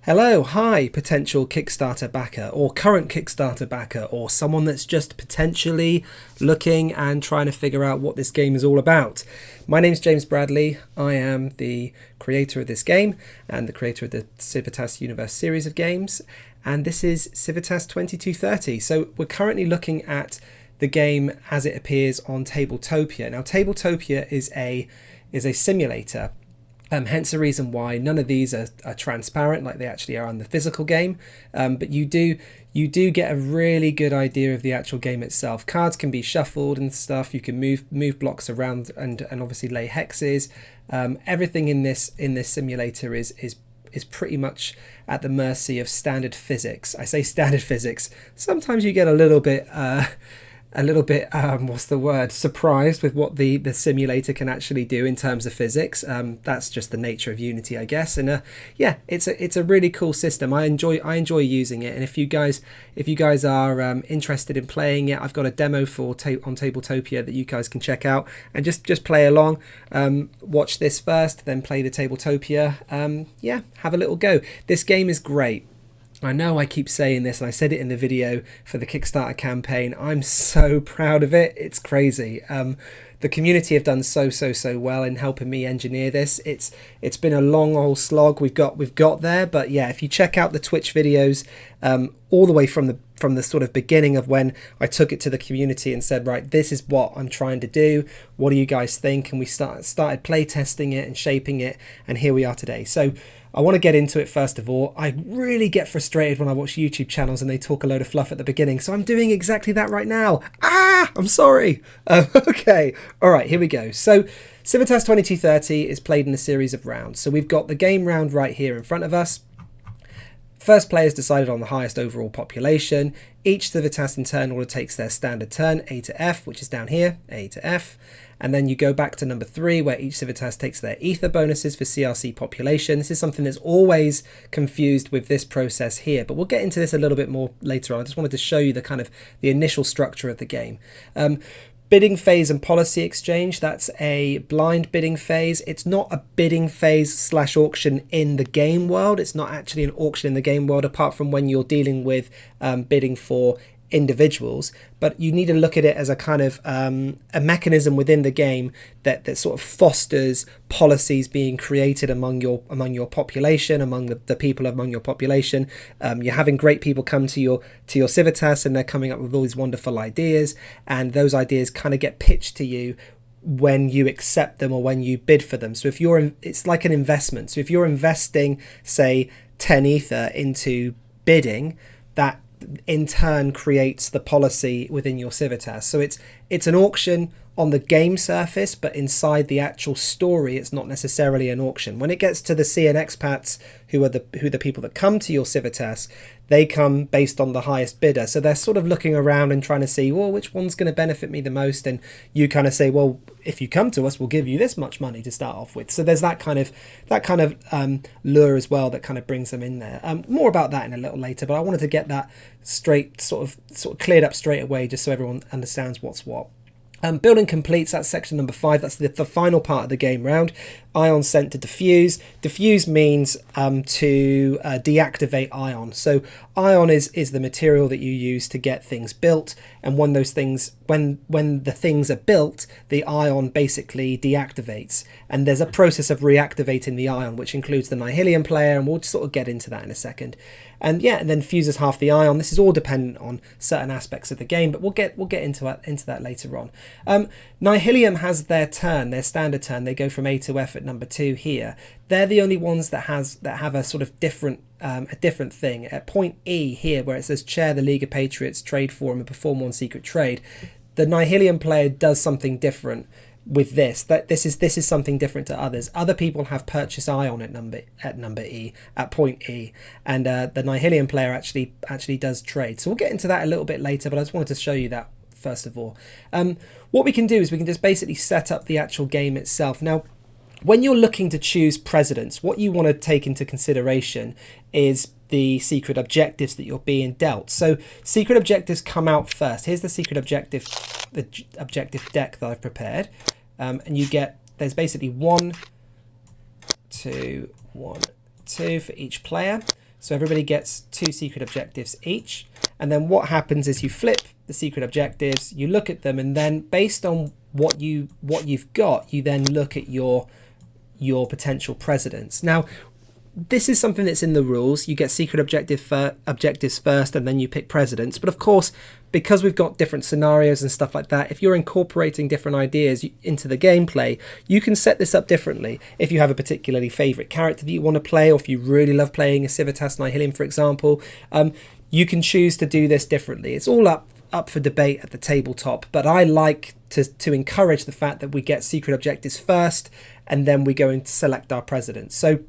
Hello, hi, potential Kickstarter backer or current Kickstarter backer or someone that's just potentially looking and trying to figure out what this game is all about. My name's James Bradley. I am the creator of this game and the creator of the Civitas Universe series of games, and this is Civitas 2230. So we're currently looking at the game as it appears on Tabletopia. Now, Tabletopia is a simulator. Hence the reason why none of these are transparent like they actually are on the physical game, but you do get a really good idea of the actual game itself. Cards can be shuffled and stuff. You can move blocks around and obviously lay hexes. Everything in this simulator is pretty much at the mercy of standard physics. I say standard physics. Sometimes you get a little bit surprised with what the simulator can actually do in terms of physics. That's just the nature of Unity, I guess. And yeah, it's a really cool system. I enjoy using it. And if you guys are interested in playing it, I've got a demo on Tabletopia that you guys can check out and just play along. Watch this first, then play the Tabletopia. Yeah, have a little go. This game is great. I know I keep saying this, and I said it in the video for the Kickstarter campaign. I'm so proud of it. It's crazy. The community have done so well in helping me engineer this. It's been a long old slog. We've got there, but yeah, if you check out the Twitch videos, all the way from the sort of beginning of when I took it to the community and said, right, this is what I'm trying to do. What do you guys think? And we started play testing it and shaping it, and here we are today. So I want to get into it first of all. I really get frustrated when I watch YouTube channels and they talk a load of fluff at the beginning, so I'm doing exactly that right now. I'm sorry. Okay, all right, here we go. So Civitas 2230 is played in a series of rounds. So we've got the game round right here in front of us. First player is decided on the highest overall population. Each Civitas in turn order takes their standard turn, A to F, which is down here, A to F. And then you go back to number 3, where each Civitas takes their ether bonuses for CRC population. This is something that's always confused with this process here, but we'll get into this a little bit more later on. I just wanted to show you the initial structure of the game. Bidding phase and policy exchange, that's a blind bidding phase. It's not a bidding phase / auction in the game world. It's not actually an auction in the game world, apart from when you're dealing with bidding for individuals, but you need to look at it as a kind of a mechanism within the game that sort of fosters policies being created among your population, among the people among your population. You're having great people come to your Civitas, and they're coming up with all these wonderful ideas, and those ideas kind of get pitched to you when you accept them or when you bid for them. So if it's like an investment. So if you're investing, say, 10 ether into bidding, that in turn creates the policy within your Civitas. So it's an auction on the game surface, but inside the actual story, it's not necessarily an auction. When it gets to the CNXpats, who are the people that come to your Civitas, they come based on the highest bidder. So they're sort of looking around and trying to see, well, which one's going to benefit me the most? And you kind of say, well, if you come to us, we'll give you this much money to start off with. So there's that kind of lure as well that kind of brings them in there. More about that in a little later, but I wanted to get that straight, sort of cleared up straight away, just so everyone understands what's what. Building completes, that's section number 5. That's the final part of the game round. Ion sent to Defuse. Diffuse means to deactivate ion. So ion is the material that you use to get things built, and when the things are built, the ion basically deactivates, and there's a process of reactivating the ion, which includes the Nihilium player, and we'll sort of get into that in a second. And yeah, and then fuses half the ion. This is all dependent on certain aspects of the game, but we'll get into that later on. Nihilium has their turn, their standard turn. They go from A to F at number 2 here. They're the only ones that have a sort of different thing. At point E here, where it says chair the League of Patriots trade forum and perform one secret trade, the Nihilium player does something different with this. This is something different to others. Other people have purchase ion at number E, at point E, and the Nihilium player actually does trade. So we'll get into that a little bit later, but I just wanted to show you that first of all. What we can do is we can just basically set up the actual game itself. Now, when you're looking to choose presidents, what you want to take into consideration is the secret objectives that you're being dealt. So secret objectives come out first. Here's the secret objective, the objective deck that I've prepared. And you get, there's basically 1, 2, 1, 2 for each player. So everybody gets 2 secret objectives each. And then what happens is you flip the secret objectives, you look at them, and then based on what you've got, you then look at your potential presidents. Now, this is something that's in the rules. You get secret objectives first, and then you pick presidents. But of course, because we've got different scenarios and stuff like that, if you're incorporating different ideas into the gameplay, you can set this up differently. If you have a particularly favorite character that you want to play, or if you really love playing a Civitas Nihilium, for example, you can choose to do this differently. It's all up for debate at the tabletop, but I like to encourage the fact that we get secret objectives first, and then we go and select our presidents. So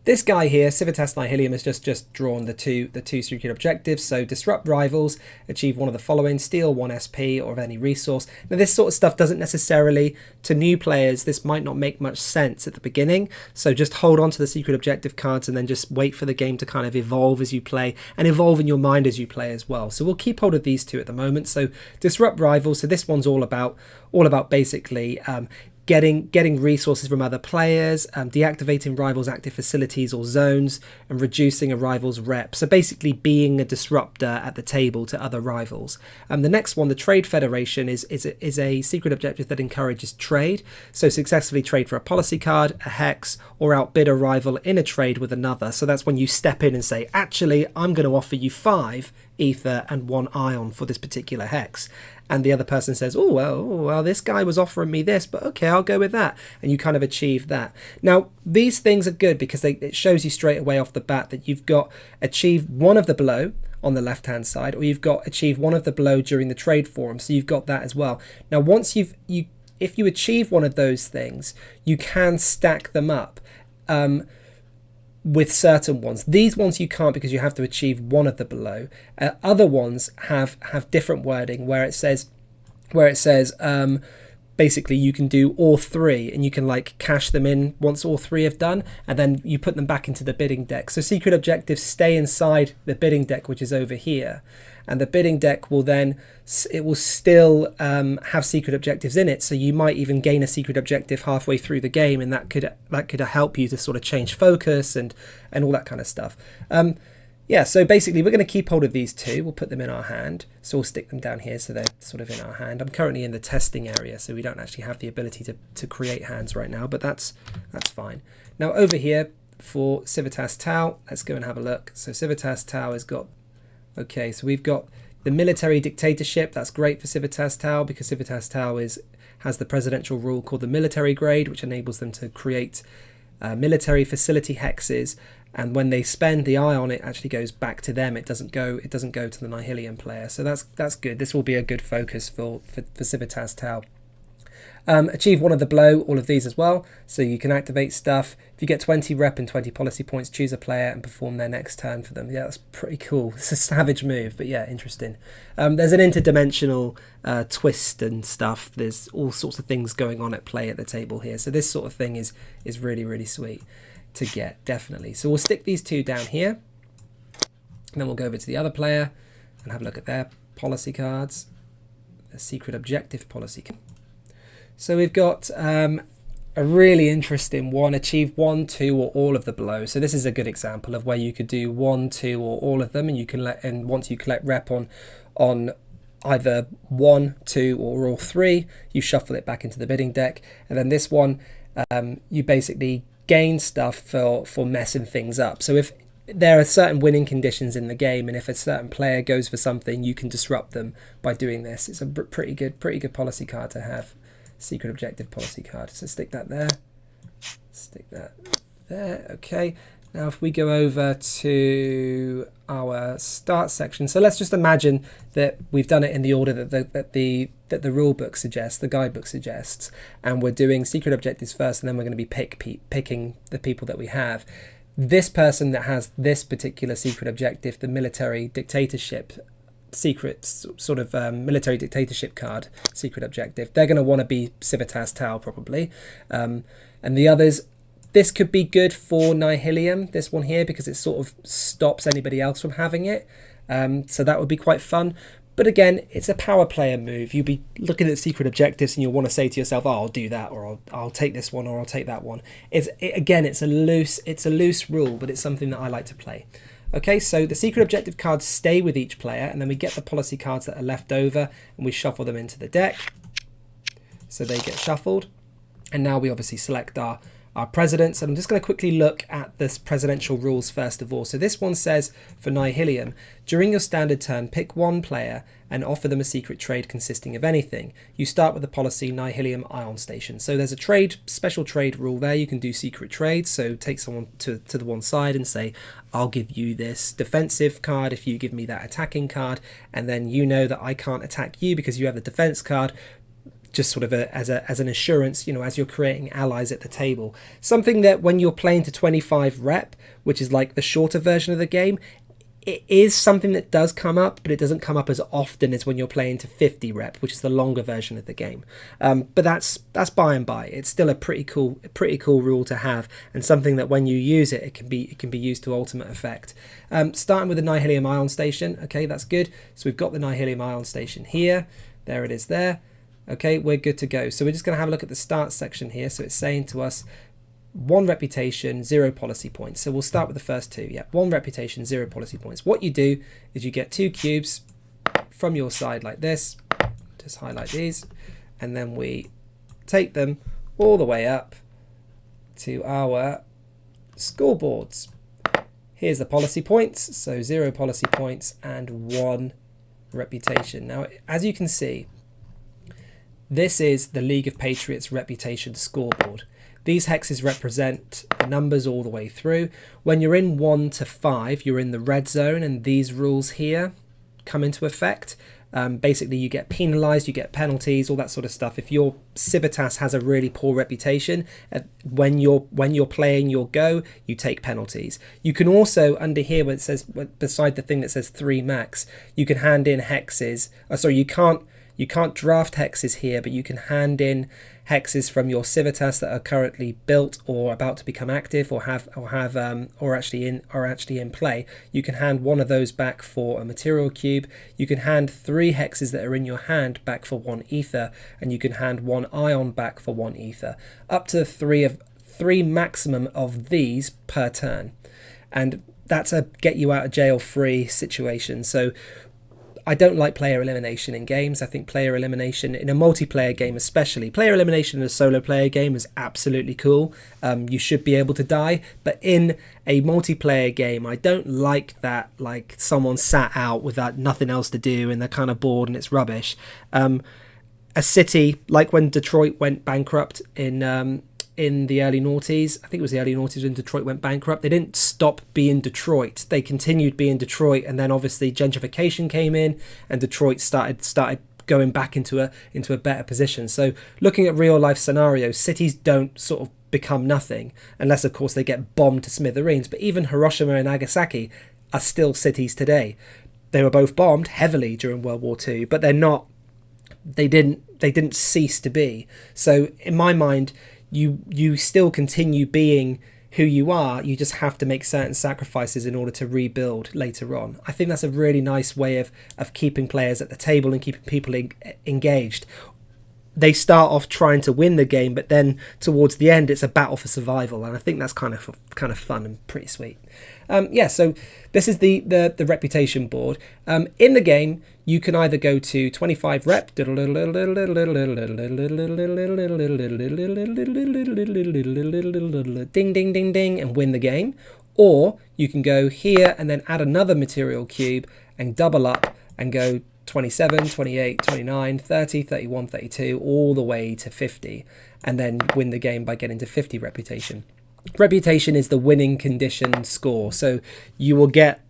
this guy here, Civitas Nihilium, has just drawn the two secret objectives. So disrupt rivals, achieve one of the following, steal 1 SP or of any resource. Now this sort of stuff doesn't necessarily, to new players, this might not make much sense at the beginning. So just hold on to the secret objective cards and then just wait for the game to kind of evolve as you play, and evolve in your mind as you play as well. So we'll keep hold of these two at the moment. So disrupt rivals. So this one's all about basically getting resources from other players, deactivating rivals' active facilities or zones, and reducing a rival's rep. So basically being a disruptor at the table to other rivals. The next one, the Trade Federation, is a secret objective that encourages trade. So successfully trade for a policy card, a hex, or outbid a rival in a trade with another. So that's when you step in and say, actually, I'm going to offer you 5 ether and 1 ion for this particular hex. And the other person says, oh, well, this guy was offering me this, but okay, I'll go with that. And you kind of achieve that. Now, these things are good because it shows you straight away off the bat that you've got achieve one of the below on the left-hand side, or you've got achieve one of the below during the trade forum. So you've got that as well. Now, once if you achieve one of those things, you can stack them up with certain ones. These ones you can't because you have to achieve one of the below. Other ones have different wording where it says basically you can do all 3 and you can like cash them in once all 3 have done, and then you put them back into the bidding deck. So secret objectives stay inside the bidding deck, which is over here, and the bidding deck will then still have secret objectives in it. So you might even gain a secret objective halfway through the game, and that could help you to sort of change focus and all that kind of stuff. Yeah, so basically we're going to keep hold of these 2. We'll put them in our hand. So we'll stick them down here so they're sort of in our hand. I'm currently in the testing area, so we don't actually have the ability to create hands right now, but that's fine. Now over here for Civitas Tal, let's go and have a look. So Civitas Tal has got, okay, so we've got the military dictatorship. That's great for Civitas Tal because Civitas Tal has the presidential rule called the military grade, which enables them to create military facility hexes, and when they spend the ion, it actually goes back to them. It doesn't go to the Nihilium player. So that's good. This will be a good focus for Civitas Tal. Achieve one of the below, all of these as well. So you can activate stuff. If you get 20 rep and 20 policy points, choose a player and perform their next turn for them. Yeah, that's pretty cool. It's a savage move, but yeah, interesting. There's an interdimensional twist and stuff. There's all sorts of things going on at play at the table here. So this sort of thing is really, really sweet to get, definitely. So we'll stick these 2 down here, and then we'll go over to the other player and have a look at their policy cards, the secret objective policy card. So we've got a really interesting one, achieve 1, 2 or all of the below. So this is a good example of where you could do 1, 2 or all of them, and you can and once you collect rep on either 1, 2 or all 3, you shuffle it back into the bidding deck. And then this one, you basically gain stuff for messing things up. So if there are certain winning conditions in the game, and if a certain player goes for something, you can disrupt them by doing this. It's a pretty good policy card to have. Secret objective policy card. So stick that there. Stick that there. Okay. Now if we go over to our start section, so let's just imagine that we've done it in the order that the rule book suggests, the guidebook suggests, and we're doing secret objectives first, and then we're going to be picking the people that we have. This person that has this particular secret objective, the military dictatorship secret sort of military dictatorship card, secret objective, they're going to want to be Civitas Tal probably, and the others. This could be good for Nihilium, this one here, because it sort of stops anybody else from having it. So that would be quite fun. But again, it's a power player move. You'll be looking at secret objectives and you'll want to say to yourself, oh, I'll do that, or I'll take this one, or I'll take that one. Again, it's a loose rule, but it's something that I like to play. Okay, so the secret objective cards stay with each player, and then we get the policy cards that are left over and we shuffle them into the deck. So they get shuffled. And now we obviously select our presidents. And I'm just going to quickly look at this presidential rules first of all. So this one says for Nihilium, during your standard turn, pick one player and offer them a secret trade consisting of anything. You start with the policy Nihilium Ion Station. So there's a special trade rule there. You can do secret trades. So take someone to the one side and say, I'll give you this defensive card if you give me that attacking card. And then you know that I can't attack you because you have the defense card. Just sort of as an assurance, you know, as you're creating allies at the table. Something that when you're playing to 25 rep, which is like the shorter version of the game, it is something that does come up, but it doesn't come up as often as when you're playing to 50 rep, which is the longer version of the game. But that's by and by. It's still a pretty cool rule to have, and something that when you use it, it can be used to ultimate effect. Starting with the Nihilium Ion Station, okay, that's good. So we've got the Nihilium Ion Station here. There it is there. Okay, we're good to go. So we're just going to have a look at the start section here. So it's saying to us 1 reputation, 0 policy points. So we'll start with the first 2. Yeah, 1 reputation, 0 policy points. What you do is you get 2 cubes from your side like this. Just highlight these. And then we take them all the way up to our scoreboards. Here's the policy points. So 0 policy points and 1 reputation. Now, as you can see, this is the League of Patriots reputation scoreboard. These hexes represent the numbers all the way through. When you're in 1 to 5, you're in the red zone, and these rules here come into effect. Basically, you get penalized, you get penalties, all that sort of stuff. If your Civitas has a really poor reputation, when you're playing your go, you take penalties. You can also, under here where it says, beside the thing that says 3 max, you can hand in hexes. You can't draft hexes here, but you can hand in hexes from your Civitas that are currently built or about to become active or actually in play. You can hand one of those back for a material cube. You can hand 3 hexes that are in your hand back for 1 ether, and you can hand 1 ion back for 1 ether. Up to 3 maximum of these per turn, and that's a get you out of jail free situation. So I don't like player elimination in games. I think player elimination in a multiplayer game especially, player elimination in a solo player game is absolutely cool. You should be able to die, but in a multiplayer game, I don't like that, like someone sat out without nothing else to do and they're kind of bored and it's rubbish. A city, like when Detroit went bankrupt in the early noughties, I think it was the early noughties when Detroit went bankrupt, they didn't stop being Detroit. They continued being Detroit, and then obviously gentrification came in and Detroit started going back into a better position. So looking at real life scenarios, cities don't sort of become nothing unless of course they get bombed to smithereens. But even Hiroshima and Nagasaki are still cities today. They were both bombed heavily during World War II, but they didn't cease to be. So in my mind, you still continue being who you are. You just have to make certain sacrifices in order to rebuild later on. I think that's a really nice way of keeping players at the table and keeping people engaged. They start off trying to win the game, but then towards the end it's a battle for survival, and I think that's kind of fun and pretty sweet. So this is the reputation board. In the game, you can either go to 25 rep, ding ding ding ding, and win the game, or you can go here and then add another material cube and double up and go 27, 28, 29, 30, 31, 32, all the way to 50, and then win the game by getting to 50 reputation. Reputation is the winning condition score, so you will get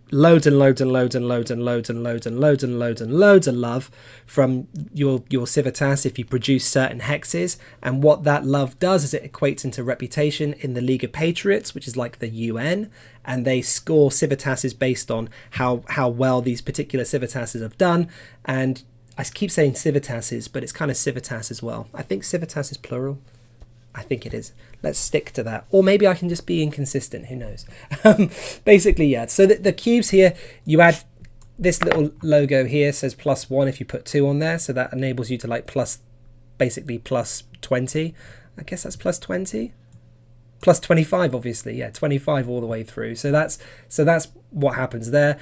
loads and loads and loads and loads and loads and loads and loads and loads and loads of love from your Civitas if you produce certain hexes. And what that love does is it equates into reputation in the League of Patriots, which is like the UN, and they score Civitases based on how well these particular Civitases have done. And I keep saying Civitases, but it's kind of Civitas as well. I think Civitas is plural. I think it is. Let's stick to that. Or maybe I can just be inconsistent. Who knows? Basically, yeah. So the cubes here, you add this little logo here says +1 if you put 2 on there, so that enables you to like basically plus 20. I guess that's plus 20, plus 25 obviously, yeah, 25 all the way through. So that's what happens there.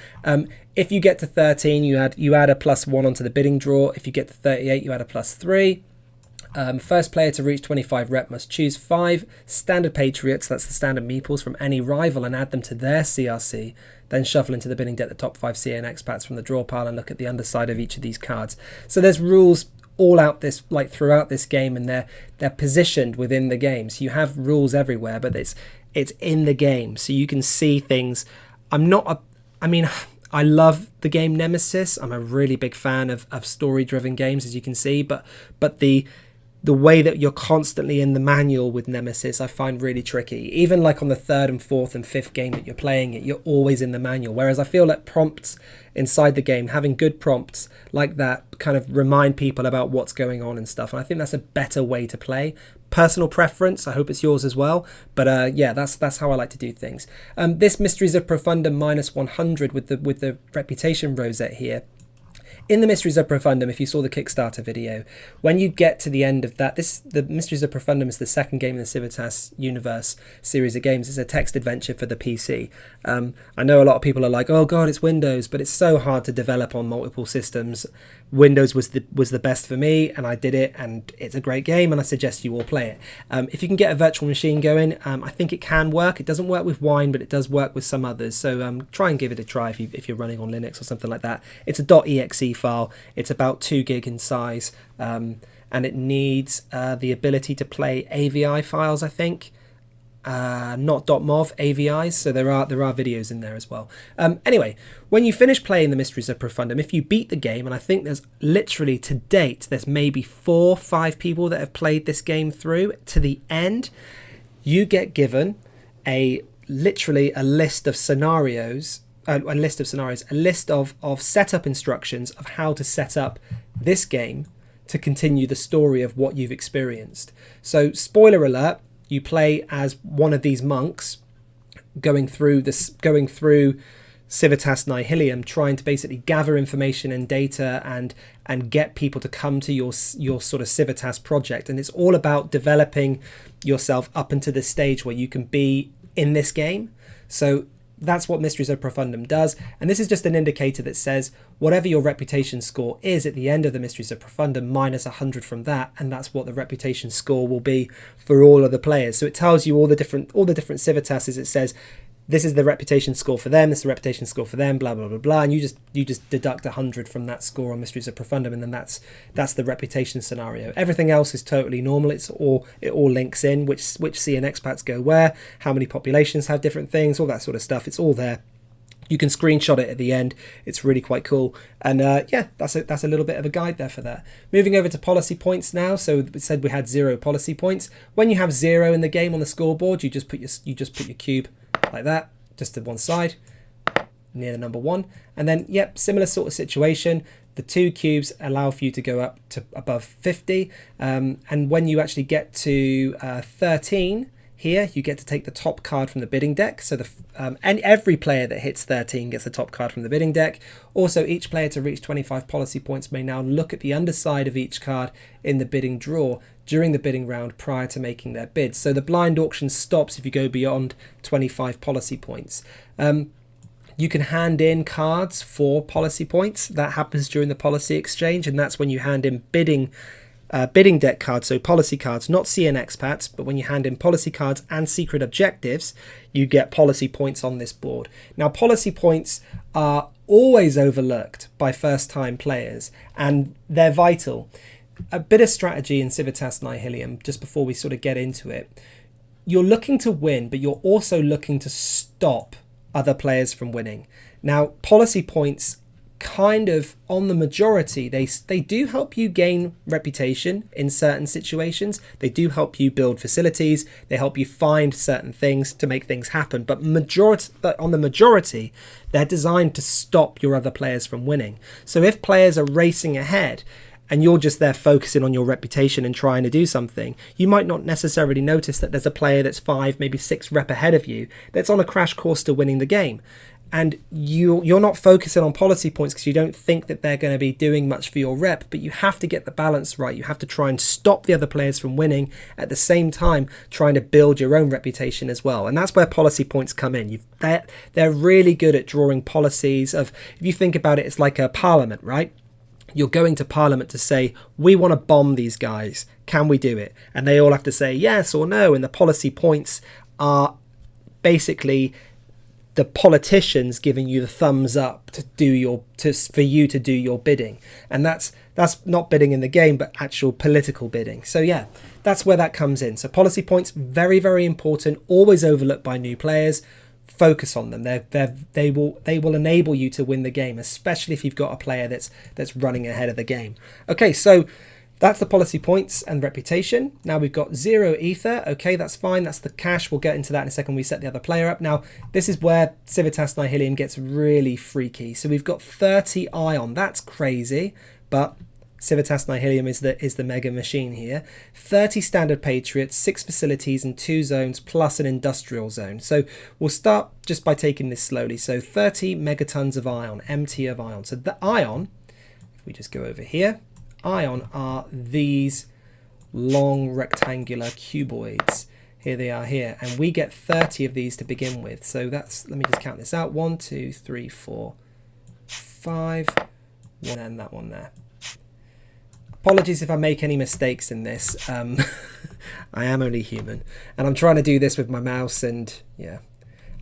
If you get to 13, you add a +1 onto the bidding draw. If you get to 38, you add a +3. First player to reach 25 rep must choose 5 standard Patriots, that's the standard meeples, from any rival and add them to their CRC. Then shuffle into the bidding deck the top 5 CNXpats from the draw pile and look at the underside of each of these cards. So there's rules all out this, like throughout this game, and they're positioned within the game. So you have rules everywhere, but it's in the game, so you can see things. I mean, I love the game Nemesis. I'm a really big fan of story-driven games, as you can see, but the way that you're constantly in the manual with Nemesis, I find really tricky. Even like on the 3rd and 4th and 5th game that you're playing it, you're always in the manual. Whereas I feel like prompts inside the game, having good prompts like that, kind of remind people about what's going on and stuff. And I think that's a better way to play. Personal preference, I hope it's yours as well. But yeah, that's how I like to do things. This Mysteries of Profundum -100 with the reputation rosette here. In the Mysteries of Profundum, if you saw the Kickstarter video, when you get to the end of that, the Mysteries of Profundum is the second game in the Civitas universe series of games. It's a text adventure for the PC. I know a lot of people are like, oh god, it's Windows, but it's so hard to develop on multiple systems. Windows was the best for me, and I did it, and it's a great game, and I suggest you all play it. If you can get a virtual machine going, I think it can work. It doesn't work with Wine, but it does work with some others, so try and give it a try if you're running on Linux or something like that. It's a .exe file. It's about 2 gig in size, and it needs the ability to play AVI files, I think. Not .mov, AVIs, so there are videos in there as well. Anyway, when you finish playing the Mysteries of Profundum, if you beat the game, and I think there's literally to date there's maybe 4 or 5 people that have played this game through to the end, you get given literally a list of scenarios, a list of setup instructions of how to set up this game to continue the story of what you've experienced. So spoiler alert, you play as one of these monks going through Civitas Nihilium, trying to basically gather information and data and get people to come to your sort of Civitas project. And it's all about developing yourself up into the stage where you can be in this game. So that's what Mysteries of Profundum does, and this is just an indicator that says whatever your reputation score is at the end of the Mysteries of Profundum, minus 100 from that, and that's what the reputation score will be for all of the players. So it tells you all the different Civitases. It says this is the reputation score for them, this is the reputation score for them, blah blah blah blah, and you just deduct 100 from that score on Mysteries of Profundum, and then that's the reputation scenario. Everything else is totally normal. It all links in which CNXpats go where, how many populations have different things, all that sort of stuff. It's all there. You can screenshot it at the end. It's really quite cool. And yeah, that's a little bit of a guide there for that. Moving over to policy points now. So we said we had 0 policy points. When you have 0 in the game on the scoreboard, you just put your cube like that, just to one side near the number 1, and then yep, similar sort of situation. The 2 cubes allow for you to go up to above 50, and when you actually get to 13 here, you get to take the top card from the bidding deck. So and every player that hits 13 gets the top card from the bidding deck. Also, each player to reach 25 policy points may now look at the underside of each card in the bidding draw during the bidding round prior to making their bid. So the blind auction stops if you go beyond 25 policy points. You can hand in cards for policy points. That happens during the policy exchange, and that's when you hand in bidding deck cards, so policy cards, not CNXpats, but when you hand in policy cards and secret objectives, you get policy points on this board. Now, policy points are always overlooked by first-time players, and they're vital. A bit of strategy in Civitas Nihilium, just before we sort of get into it. You're looking to win, but you're also looking to stop other players from winning. Now, policy points kind of, on the majority, they do help you gain reputation in certain situations. They do help you build facilities. They help you find certain things to make things happen. But on the majority, they're designed to stop your other players from winning. So if players are racing ahead and you're just there focusing on your reputation and trying to do something, you might not necessarily notice that there's a player that's 5, maybe 6 rep ahead of you that's on a crash course to winning the game. and you're not focusing on policy points because you don't think that they're going to be doing much for your rep, but you have to get the balance right. You have to try and stop the other players from winning, at the same time trying to build your own reputation as well. And that's where policy points come in. They're really good at drawing policies of, if you think about it, it's like a parliament, right? You're going to Parliament to say, we want to bomb these guys. Can we do it? And they all have to say yes or no. And the policy points are basically the politicians giving you the thumbs up for you to do your bidding. And that's not bidding in the game, but actual political bidding. So yeah, that's where that comes in. So policy points, very, very important, always overlooked by new players. Focus on them. They will enable you to win the game, especially if you've got a player that's running ahead of the game. Okay, so that's the policy points and reputation. Now we've got 0 ether. Okay, that's fine. That's the cash. We'll get into that in a second. We set the other player up. Now, this is where Civitas Nihilium gets really freaky. So we've got 30 ion. That's crazy, but Civitas Nihilium is the mega machine here. 30 standard patriots, 6 facilities and 2 zones plus an industrial zone. So we'll start just by taking this slowly. So 30 megatons of ion, MT of ion. So the ion, if we just go over here, ion are these long rectangular cuboids. Here they are here, and we get 30 of these to begin with. So that's, let me just count this out, 1 2 3 4 5 1, and that one there. Apologies if I make any mistakes in this. I am only human, and I'm trying to do this with my mouse, and yeah,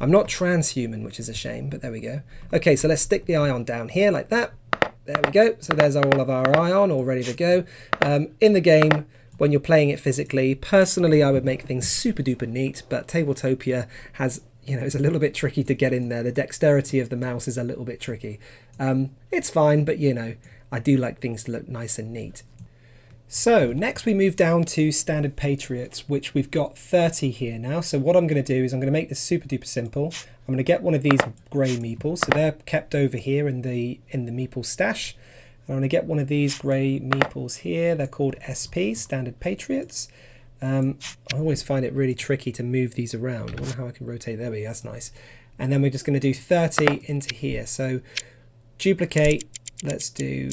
I'm not transhuman, which is a shame, but there we go. Okay, so let's stick the ion down here like that. There we go. So there's all of our ion all ready to go. In the game, when you're playing it physically, personally, I would make things super duper neat, but Tabletopia has, it's a little bit tricky to get in there. The dexterity of the mouse is a little bit tricky. It's fine, but I do like things to look nice and neat. So next we move down to standard patriots, which we've got 30 here now. So what I'm going to do is I'm going to make this super duper simple. I'm going to get one of these grey meeples, so they're kept over here in the meeple stash. I'm going to get one of these grey meeples here. They're called SP, standard patriots. I always find it really tricky to move these around. I wonder how I can rotate. There we go, that's nice. And then we're just going to do 30 into here. So duplicate, let's do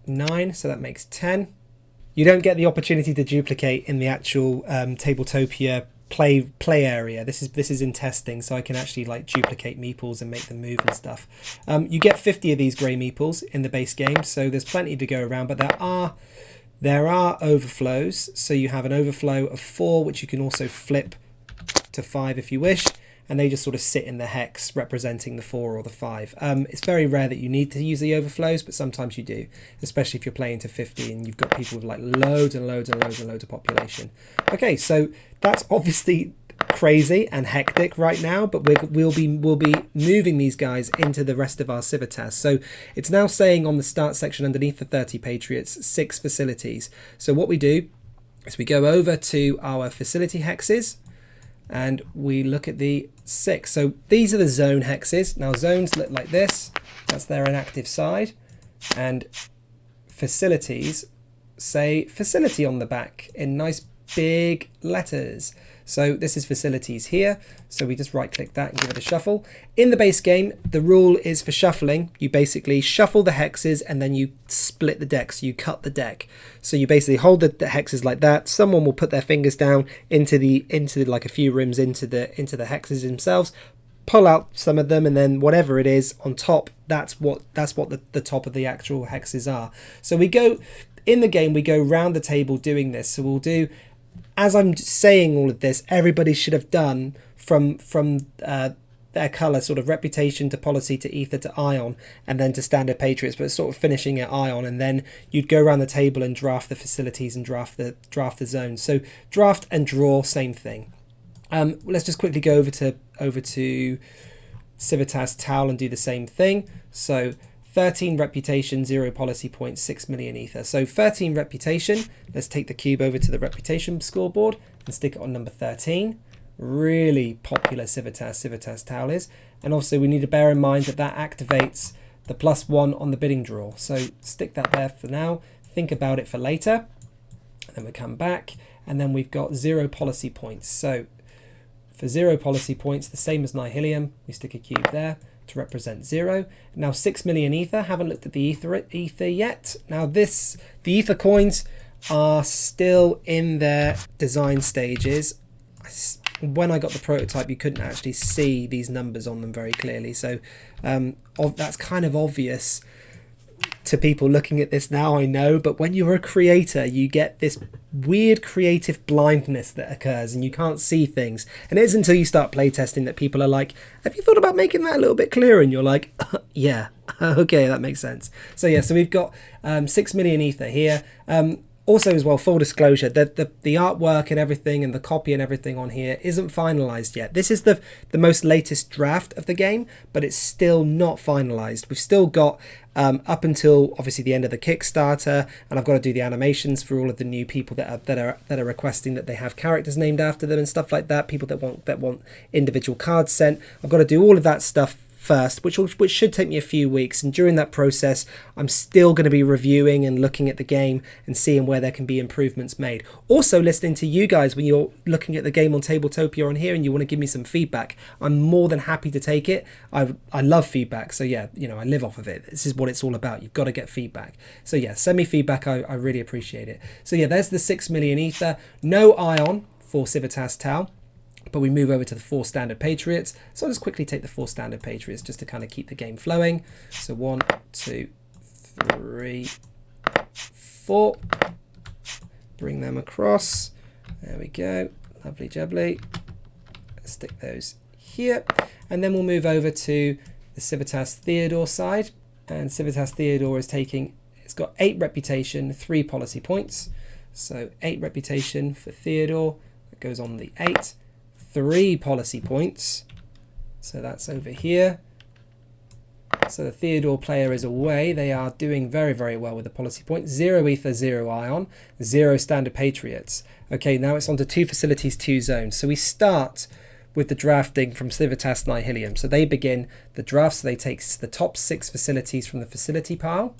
9, so that makes 10. You don't get the opportunity to duplicate in the actual Tabletopia play area. This is in testing, so I can actually duplicate meeples and make them move and stuff. You get 50 of these grey meeples in the base game, so there's plenty to go around, but there are overflows. So you have an overflow of 4, which you can also flip to 5 if you wish, and they just sort of sit in the hex representing the 4 or the 5. It's very rare that you need to use the overflows, but sometimes you do, especially if you're playing to 50 and you've got people with loads and loads and loads and loads of population. Okay, so that's obviously crazy and hectic right now, but we'll be moving these guys into the rest of our Civitas. So it's now saying on the start section underneath the 30 patriots, 6 facilities. So what we do is we go over to our facility hexes, and we look at the 6. So these are the zone hexes. Now zones look like this. That's their inactive side. And facilities say facility on the back in nice big letters. So this is facilities here. So we just right click that and give it a shuffle. In the base game, the rule is for shuffling. You basically shuffle the hexes and then you split the deck. So you cut the deck. So you basically hold the hexes like that. Someone will put their fingers down into like a few rims into the hexes themselves, pull out some of them, and then whatever it is on top, that's what the top of the actual hexes are. So we go in the game, we go round the table doing this. So we'll do, as I'm saying all of this, everybody should have done from their colour, sort of reputation to policy to ether to ion, and then to standard patriots, but sort of finishing at ion, and then you'd go around the table and draft the facilities and draft the zones. So draft and draw, same thing. Let's just quickly go over to Civitas Tal and do the same thing. So 13 reputation, 0 policy points, 6 million ether. So 13 reputation. Let's take the cube over to the reputation scoreboard and stick it on number 13. Really popular Civitas Tal is. And also we need to bear in mind that activates the +1 on the bidding draw. So stick that there for now. Think about it for later. And then we come back, and then we've got 0 policy points. So for 0 policy points, the same as Nihilium, we stick a cube there. to represent 0. Now 6 million ether, haven't looked at the ether yet. Now the ether coins are still in their design stages. When I got the prototype, you couldn't actually see these numbers on them very clearly, so that's kind of obvious to people looking at this now, I know, but when you're a creator, you get this weird creative blindness that occurs and you can't see things. And it isn't until you start playtesting that people are like, have you thought about making that a little bit clearer? And you're like, yeah, okay, that makes sense. So yeah, so we've got 6 million ether here. Also as well, full disclosure, that the artwork and everything and the copy and everything on here isn't finalized yet. This is the most latest draft of the game, but it's still not finalized. We've still got up until obviously the end of the Kickstarter, and I've got to do the animations for all of the new people that are requesting that they have characters named after them and stuff like that. People that want individual cards sent. I've got to do all of that stuff first, which should take me a few weeks, and during that process I'm still going to be reviewing and looking at the game and seeing where there can be improvements made. Also listening to you guys when you're looking at the game on Tabletopia on here and you want to give me some feedback. I'm more than happy to take it. I love feedback, so yeah, you know, I live off of it. This is what it's all about. You've got to get feedback. So yeah, send me feedback. I really appreciate it. So yeah, there's the 6 million ether. No ion for Civitas Tal, but we move over to the 4 standard Patriots. So I'll just quickly take the 4 standard Patriots just to kind of keep the game flowing. So 1, 2, 3, 4. Bring them across. There we go. Lovely jubbly. Let's stick those here. And then we'll move over to the Civitas Theodore side. And Civitas Theodore is taking, it's got 8 reputation, 3 policy points. So 8 reputation for Theodore. That goes on the 8. 3 policy points, so that's over here. So the Theodore player is away. They are doing very, very well with the policy points. 0 ether, 0 ion, 0 standard Patriots. Okay, now it's on to 2 facilities, 2 zones. So we start with the drafting from Civitas Nihilium. So they begin the draft, so they take the top 6 facilities from the facility pile.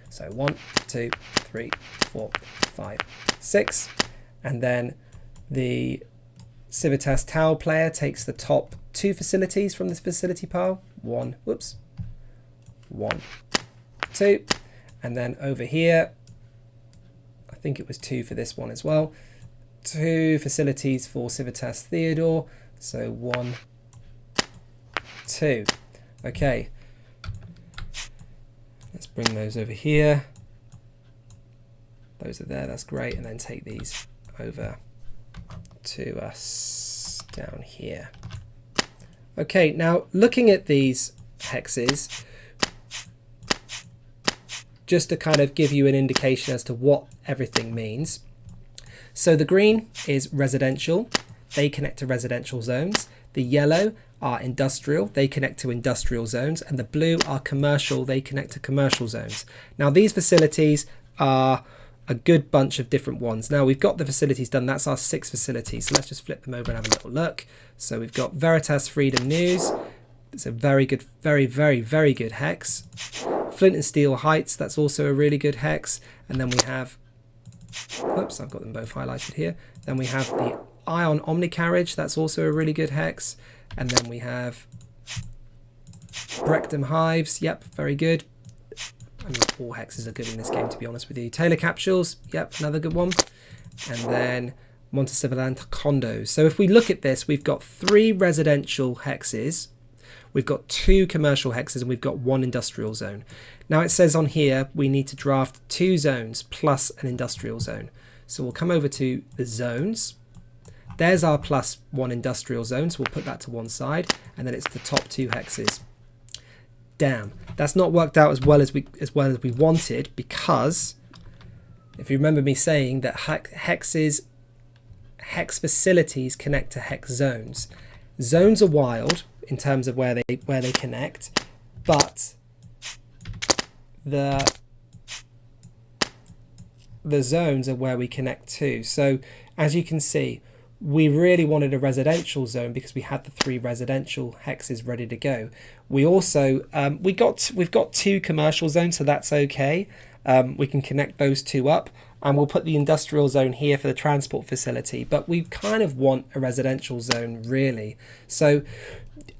So 1, 2, 3, 4, 5, 6, and then the Civitas Tal player takes the top 2 facilities from this facility pile. 1, 2, and then over here, I think it was 2 for this one as well. 2 facilities for Civitas Theodore. So 1, 2. Okay, let's bring those over here. Those are there, that's great. And then take these over to us down here. Okay, now looking at these hexes, just to kind of give you an indication as to what everything means. So the green is residential, they connect to residential zones. The yellow are industrial, they connect to industrial zones, and the blue are commercial, they connect to commercial zones. Now these facilities are a good bunch of different ones. Now we've got the facilities done, that's our 6 facilities, so let's just flip them over and have a little look. So we've got Veritas Freedom News, it's a very good, very, very, very good hex. Flint and Steel Heights, that's also a really good hex. And then we have, whoops, I've got them both highlighted here. Then we have the Ion Omnicarriage, that's also a really good hex. And then we have Brectum Hives, yep, very good. I mean, all hexes are good in this game, to be honest with you. Taylor Capsules, yep, another good one. And then Montesivalent Condos. So if we look at this, we've got 3 residential hexes, we've got 2 commercial hexes, and we've got 1 industrial zone. Now it says on here we need to draft 2 zones plus an industrial zone. So we'll come over to the zones. There's our +1 industrial zone, so we'll put that to one side, and then it's the top 2 hexes. Damn, that's not worked out as well as we wanted, because if you remember me saying that hex facilities connect to hex zones. Zones are wild in terms of where they connect, but the zones are where we connect to. So as you can see, we really wanted a residential zone because we had the 3 residential hexes ready to go. We also we've got 2 commercial zones, so that's okay. We can connect those 2 up, and we'll put the industrial zone here for the transport facility, but we kind of want a residential zone really. So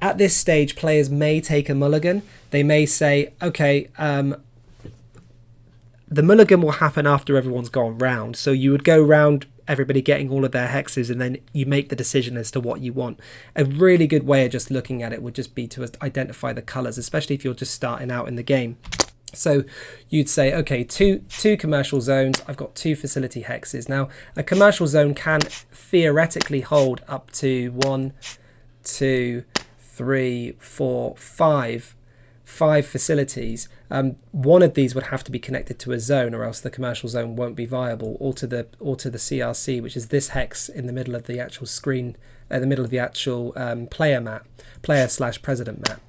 At this stage, players may take a mulligan. They may say, okay, the mulligan will happen after everyone's gone round. So you would go round, everybody getting all of their hexes, and then you make the decision as to what you want. A really good way of just looking at it would just be to identify the colours, especially if you're just starting out in the game. So you'd say, okay, two commercial zones, I've got 2 facility hexes. Now, a commercial zone can theoretically hold up to 1, 2, 3, 4, 5 facilities. One of these would have to be connected to a zone, or else the commercial zone won't be viable, or to the CRC, which is this hex in the middle of the actual screen, in the middle of the actual player/president map.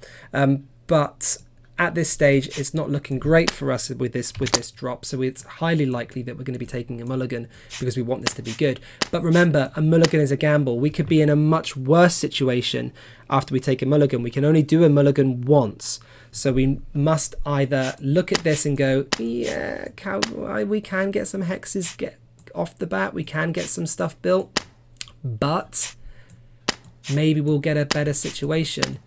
But at this stage, it's not looking great for us with this drop, so it's highly likely that we're going to be taking a mulligan because we want this to be good. But remember, a mulligan is a gamble. We could be in a much worse situation after we take a mulligan. We can only do a mulligan once, so we must either look at this and go, yeah, we can get some hexes get off the bat, we can get some stuff built, but maybe we'll get a better situation.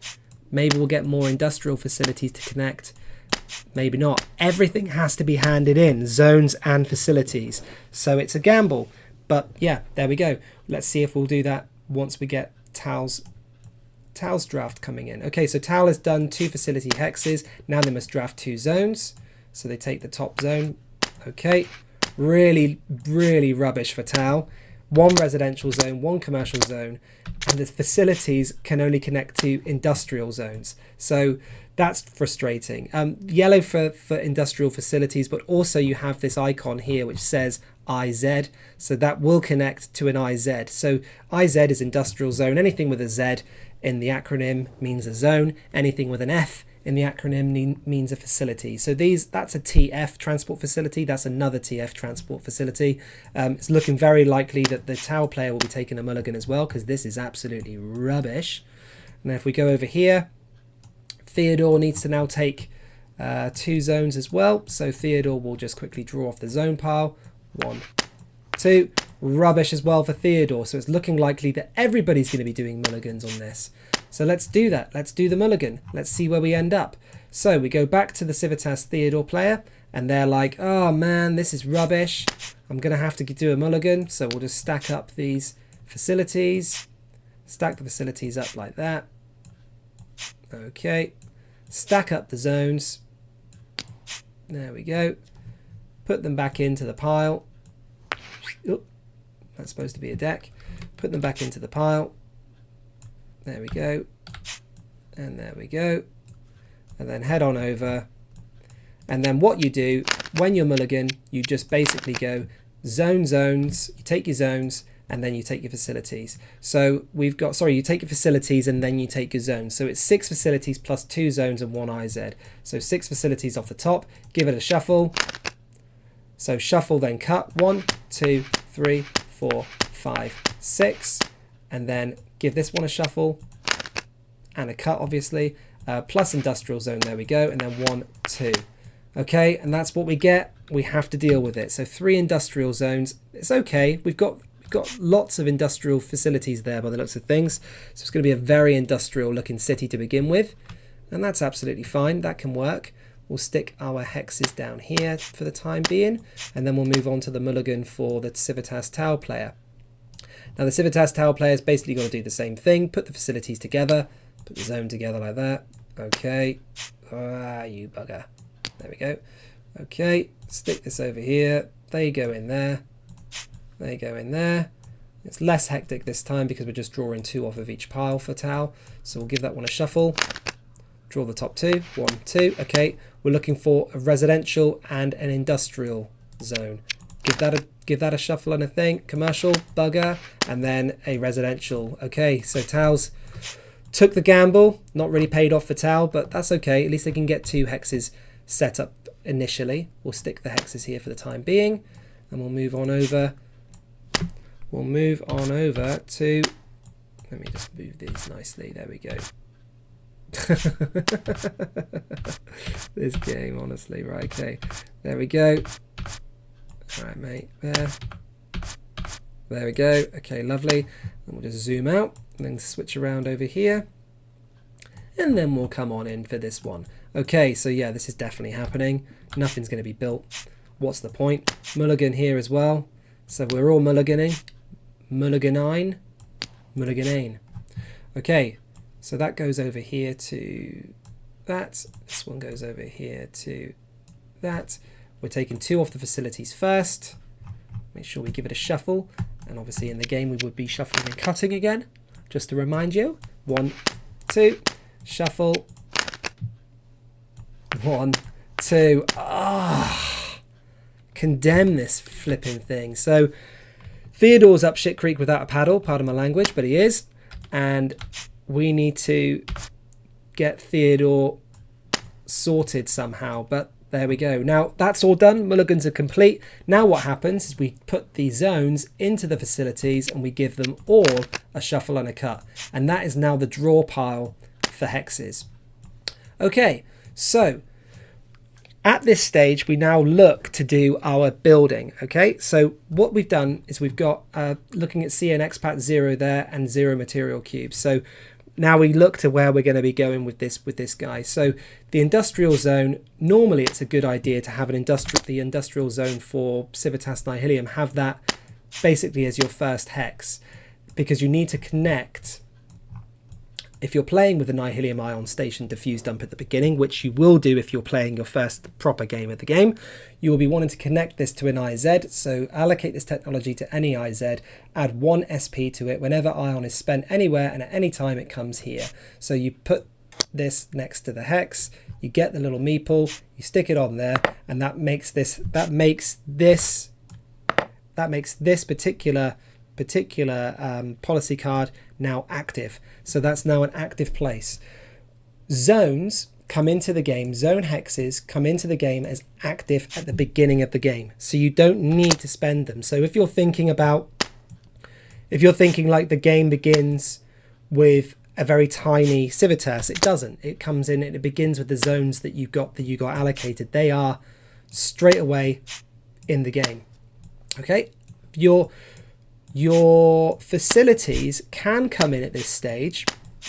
Maybe we'll get more industrial facilities to connect. Maybe not. Everything has to be handed in, zones and facilities. So it's a gamble. But yeah, there we go. Let's see if we'll do that once we get Tal's draft coming in. Okay, so Tal has done 2 facility hexes. Now they must draft 2 zones. So they take the top zone. Okay, really, really rubbish for Tal. 1 residential zone, 1 commercial zone, and the facilities can only connect to industrial zones. So that's frustrating. Yellow for industrial facilities, but also you have this icon here which says IZ, so that will connect to an IZ. So IZ is industrial zone. Anything with a Z in the acronym means a zone. Anything with an F in the acronym means a facility. So that's a TF transport facility. That's another TF transport facility. It's looking very likely that the Tal player will be taking a mulligan as well, because this is absolutely rubbish. And if we go over here, Theodore needs to now take 2 zones as well. So Theodore will just quickly draw off the zone pile. 1, 2. Rubbish as well for Theodore. So it's looking likely that everybody's going to be doing mulligans on this. So let's do that. Let's do the mulligan. Let's see where we end up. So we go back to the Civitas Theodore player, and they're like, oh man, this is rubbish. I'm going to have to do a mulligan. So we'll just stack up these facilities. Stack the facilities up like that. Okay. Stack up the zones. There we go. Put them back into the pile. Oop, that's supposed to be a deck. Put them back into the pile. There we go. And there we go. And then head on over. And then what you do when you're mulligan, you just basically go zones, you take your zones, and then you take your facilities. So we've got, sorry, you take your facilities and then you take your zones. So it's 6 facilities plus 2 zones and 1 IZ. So 6 facilities off the top. Give it a shuffle. So shuffle, then cut. 1, 2, 3, 4, 5, 6. And then give this one a shuffle and a cut, obviously, plus industrial zone. There we go. And then 1, 2. Okay, and that's what we get. We have to deal with it. So 3 industrial zones. It's okay. We've got lots of industrial facilities there by the looks of things. So it's going to be a very industrial looking city to begin with. And that's absolutely fine. That can work. We'll stick our hexes down here for the time being. And then we'll move on to the mulligan for the Civitas Tal player. Now the Civitas Tal player is basically going to do the same thing. Put the facilities together. Put the zone together like that. Okay. You bugger. There we go. Okay. Stick this over here. They go in there. They go in there. It's less hectic this time because we're just drawing 2 off of each pile for Tal. So we'll give that one a shuffle. Draw the top 2. 1, 2. Okay. We're looking for a residential and an industrial zone. Give that a shuffle and a thing. Commercial, bugger, and then a residential. Okay, so Tal's took the gamble. Not really paid off for Tal, but that's okay. At least they can get 2 hexes set up initially. We'll stick the hexes here for the time being, and we'll move on over. We'll move on over to. Let me just move these nicely. There we go. This game, honestly, right? Okay, there we go. All right, mate. There we go. Okay, lovely. And we'll just zoom out and then switch around over here. and then we'll come on in for this one. Okay, so yeah, this is definitely happening. Nothing's going to be built. What's the point? Mulligan here as well. So we're all mulliganing. Mulliganine. Mulliganane. Okay, so that goes over here to that. This one goes over here to that. We're taking 2 off the facilities first. Make sure we give it a shuffle. And obviously in the game we would be shuffling and cutting again. Just to remind you. 1, 2, shuffle. 1, 2. Condemn this flipping thing. So Theodore's up shit creek without a paddle, pardon my language, but he is. And we need to get Theodore sorted somehow, but there we go. Now that's all done. Mulligans are complete. Now what happens is we put the zones into the facilities and we give them all a shuffle and a cut. And that is now the draw pile for hexes. Okay, so at this stage, we now look to do our building. Okay, so what we've done is we've got looking at CNXpat 0 there and 0 material cubes. So now we look to where we're going to be going with this guy. So the industrial zone, normally it's a good idea to have the industrial zone for Civitas Nihilium, have that basically as your first hex, because you need to connect. If you're playing with a Nihilium Ion Station Diffuse dump at the beginning, which you will do if you're playing your first proper game of the game, you will be wanting to connect this to an IZ. So allocate this technology to any IZ, add 1 SP to it. Whenever Ion is spent anywhere and at any time it comes here. So you put this next to the hex, you get the little meeple, you stick it on there, and that makes this particular policy card now active. So that's now an active place. Zones come into the game, zone hexes come into the game as active at the beginning of the game. So you don't need to spend them. So if you're thinking like the game begins with a very tiny Civitas, it doesn't. It comes in and it begins with the zones that you got allocated. They are straight away in the game. Okay? Your facilities can come in at this stage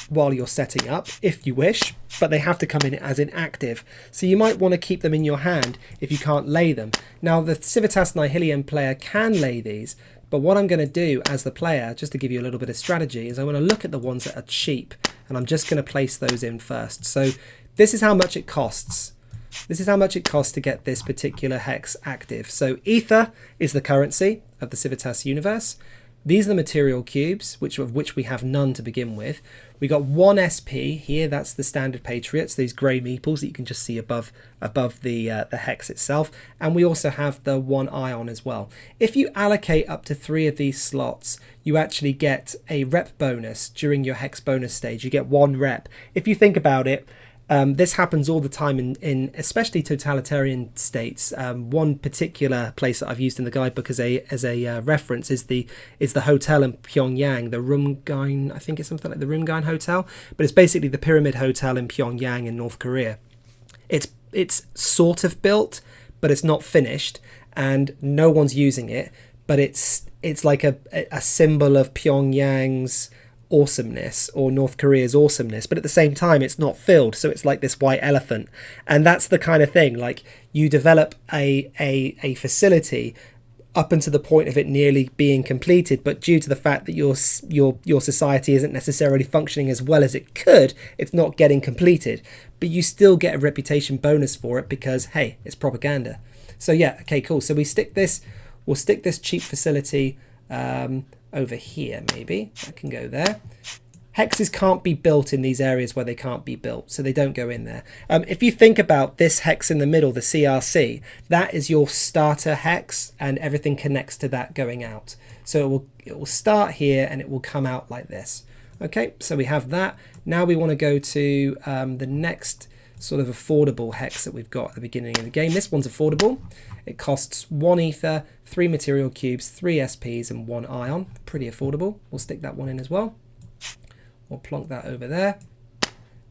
while you're setting up, if you wish, but they have to come in as inactive. So you might want to keep them in your hand if you can't lay them. Now, the Civitas Nihilium player can lay these, but what I'm going to do as the player, just to give you a little bit of strategy, is I want to look at the ones that are cheap, and I'm just going to place those in first. So this is how much it costs. This is how much it costs to get this particular hex active. So ether is the currency of the Civitas universe. These are the material cubes, of which we have none to begin with. We got 1 SP here. That's the standard Patriots, these grey meeples that you can just see above the hex itself. And we also have the 1 ion as well. If you allocate up to 3 of these slots, you actually get a rep bonus during your hex bonus stage. You get 1 rep. If you think about it, this happens all the time in especially totalitarian states. One particular place that I've used in the guidebook as a reference is the hotel in Pyongyang, the Rumgain, I think it's something like the Rumgain Hotel, but it's basically the Pyramid Hotel in Pyongyang in North Korea. It's sort of built, but it's not finished, and no one's using it. But it's like a symbol of Pyongyang's awesomeness, or North Korea's awesomeness, but at the same time it's not filled, so it's like this white elephant. And that's the kind of thing, like, you develop a facility up until the point of it nearly being completed, but due to the fact that your society isn't necessarily functioning as well as it could, it's not getting completed, but you still get a reputation bonus for it because, hey, it's propaganda. So yeah, okay, cool. So we'll stick this cheap facility over here, maybe. That can go there. Hexes can't be built in these areas where they can't be built, so they don't go in there. If you think about this hex in the middle, the CRC, that is your starter hex, and everything connects to that going out. So it will start here and it will come out like this. Okay, so we have that. Now we want to go to the next sort of affordable hex that we've got at the beginning of the game. This one's affordable. It costs 1 ether, 3 material cubes, 3 SPs, and 1 ion. Pretty affordable. We'll stick that one in as well. We'll plonk that over there.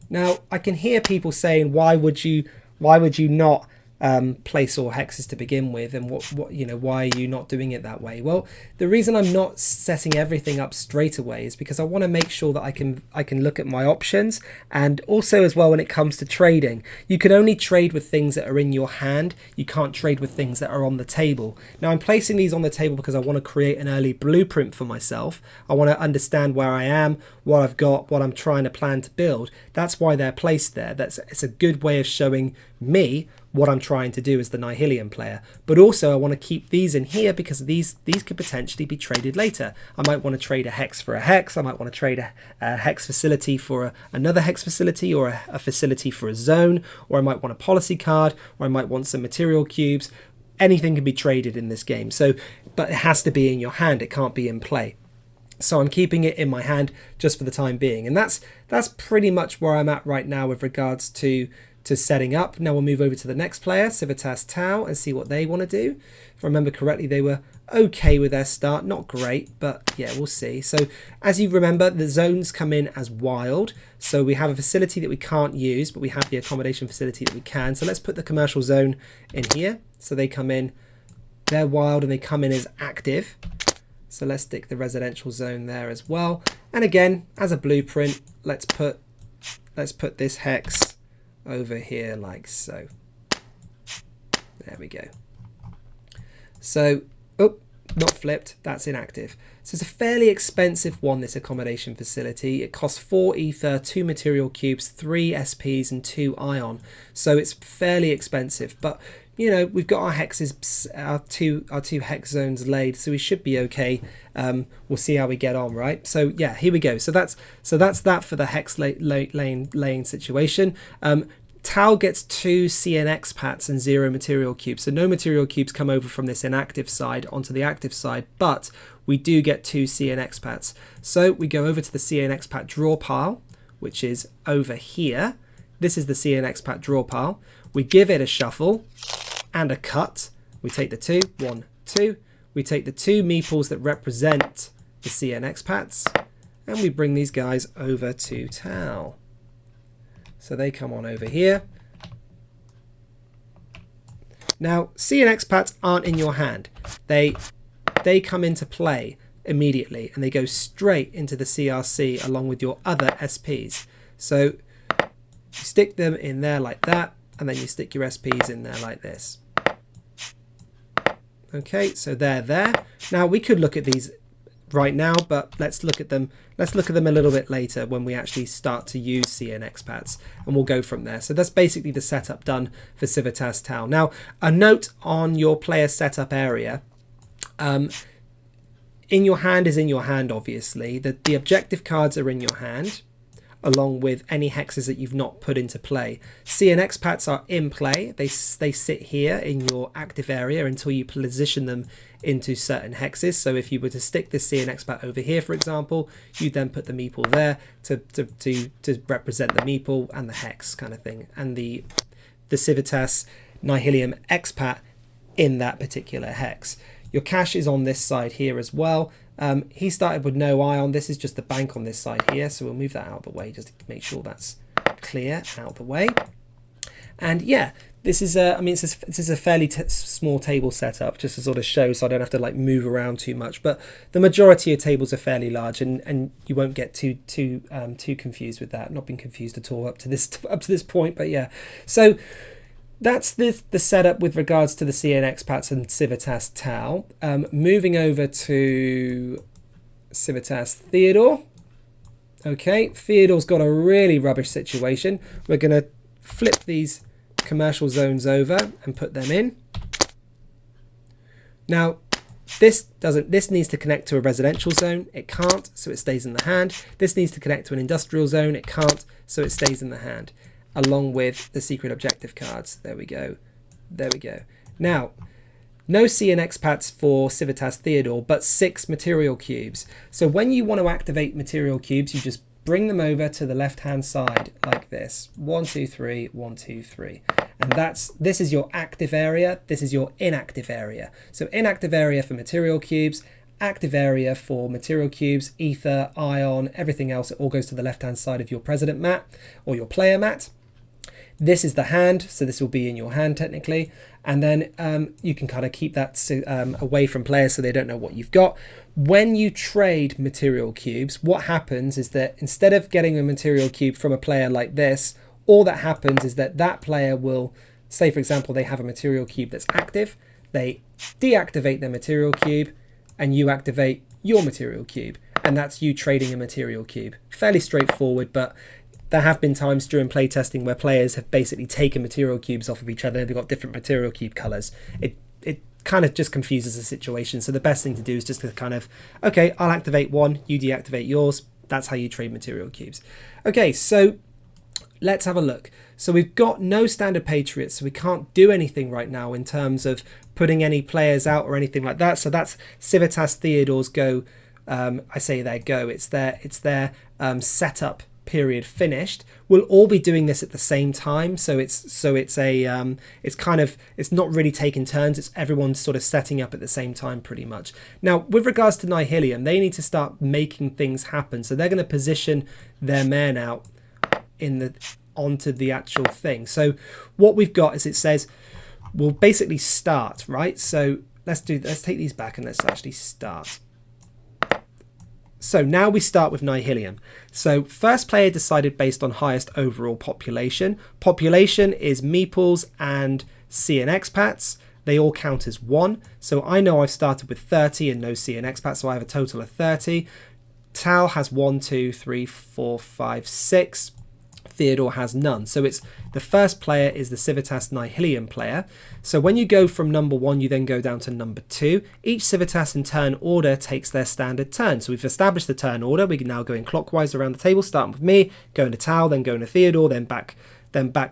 Now, I can hear people saying, why would you not place all hexes to begin with, and what you know, why are you not doing it that way? Well, the reason I'm not setting everything up straight away is because I want to make sure that I can look at my options, and also as well when it comes to trading, you can only trade with things that are in your hand. You can't trade with things that are on the table. Now I'm placing these on the table because I want to create an early blueprint for myself. I want to understand where I am, what I've got, what I'm trying to plan to build. That's why they're placed there. It's a good way of showing me what I'm trying to do as the Nihilium player. But also I want to keep these in here because these could potentially be traded later. I might want to trade a hex for a hex. I might want to trade a hex facility for another hex facility, or a facility for a zone, or I might want a policy card, or I might want some material cubes. Anything can be traded in this game. So, but it has to be in your hand. It can't be in play. So I'm keeping it in my hand just for the time being. And that's pretty much where I'm at right now with regards to setting up. Now we'll move over to the next player, Civitas Tal, and see what they want to do. If I remember correctly, they were okay with their start. Not great, but yeah, we'll see. So as you remember, the zones come in as wild. So we have a facility that we can't use, but we have the accommodation facility that we can. So let's put the commercial zone in here. So they come in, they're wild, and they come in as active. So let's stick the residential zone there as well. And again, as a blueprint, let's put this hex over here like so. There we go. So, oh, not flipped, that's inactive. So it's a fairly expensive one, this accommodation facility. It costs 4 ether, 2 material cubes, 3 SPs and 2 ion. So it's fairly expensive, but you know, we've got our hexes, our two hex zones laid, so we should be okay. We'll see how we get on, right? So yeah, here we go. So that's that for the hex laying situation. Tal gets 2 CNXpats and 0 material cubes. So no material cubes come over from this inactive side onto the active side, but we do get 2 CNXpats. So we go over to the CNXpat draw pile, which is over here. This is the CNXpat draw pile. We give it a shuffle and a cut. We take the 2, 1, 2. We take the 2 meeples that represent the CNXpats, and we bring these guys over to Tal. So they come on over here. Now, CNXpats aren't in your hand. They come into play immediately, and they go straight into the CRC along with your other SPs. So you stick them in there like that, and then you stick your SPs in there like this. Okay, so they're there. Now we could look at these right now, but let's look at them a little bit later when we actually start to use CNXpats, and we'll go from there. So that's basically the setup done for Civitas Tal. Now, a note on your player setup area. In your hand is in your hand, obviously. The objective cards are in your hand, along with any hexes that you've not put into play. CNXpats are in play. They sit here in your active area until you position them into certain hexes. So if you were to stick this CNXpat over here, for example, you then put the meeple there to represent the meeple and the hex kind of thing, and the Civitas Nihilium expat in that particular hex. Your cash is on this side here as well. He started with no ion. This is just the bank on this side here, so we'll move that out of the way just to make sure that's clear out of the way. And yeah, this is this is a fairly small table setup, just to sort of show, so I don't have to like move around too much. But the majority of tables are fairly large, and you won't get too confused with that. Not been confused at all up to this point, but yeah. So that's the setup with regards to the CNXpats and Civitas Tal. Moving over to Civitas Theodore. Okay, Theodore's got a really rubbish situation. We're going to flip these commercial zones over and put them in. Now, this needs to connect to a residential zone. It can't, so it stays in the hand. This needs to connect to an industrial zone. It can't, so it stays in the hand, along with the secret objective cards. There we go. There we go. Now, no CNXpats for Civitas Theodore, but 6 material cubes. So when you want to activate material cubes, you just bring them over to the left-hand side like this. 1, 2, 3, 1, 2, 3. And this is your active area. This is your inactive area. So inactive area for material cubes, active area for material cubes, ether, ion, everything else. It all goes to the left-hand side of your president mat or your player mat. This is the hand, so this will be in your hand technically. And then you can kind of keep that away from players so they don't know what you've got. When you trade material cubes, what happens is that instead of getting a material cube from a player like this, all that happens is that that player will, say for example, they have a material cube that's active, they deactivate their material cube, and you activate your material cube. And that's you trading a material cube. Fairly straightforward, but there have been times during playtesting where players have basically taken material cubes off of each other. They've got different material cube colors. It kind of just confuses the situation. So the best thing to do is just to kind of, okay, I'll activate one, you deactivate yours. That's how you trade material cubes. Okay, so let's have a look. So we've got no standard patriots, so we can't do anything right now in terms of putting any players out or anything like that. So that's Civitas Theodore's go. I say their go. It's their setup period finished. We'll all be doing this at the same time, so it's not really taking turns. It's everyone sort of setting up at the same time pretty much. Now with regards to Nihilium, they need to start making things happen, so they're going to position their men out onto the actual thing. So what we've got is, it says we'll basically start, right? So let's take these back and let's actually start. So now we start with Nihilium. So first player decided based on highest overall population. Population is meeples and CNXpats. They all count as 1. So I know I've started with 30 and no CNXpats, so I have a total of 30. Tal has 1, 2, 3, 4, 5, 6. Theodore has none. So it's the first player is the Civitas Nihilium player. So when you go from number 1, you then go down to number 2. Each Civitas in turn order takes their standard turn. So we've established the turn order. We can now go in clockwise around the table, starting with me, going to Tal, then going to Theodore, then back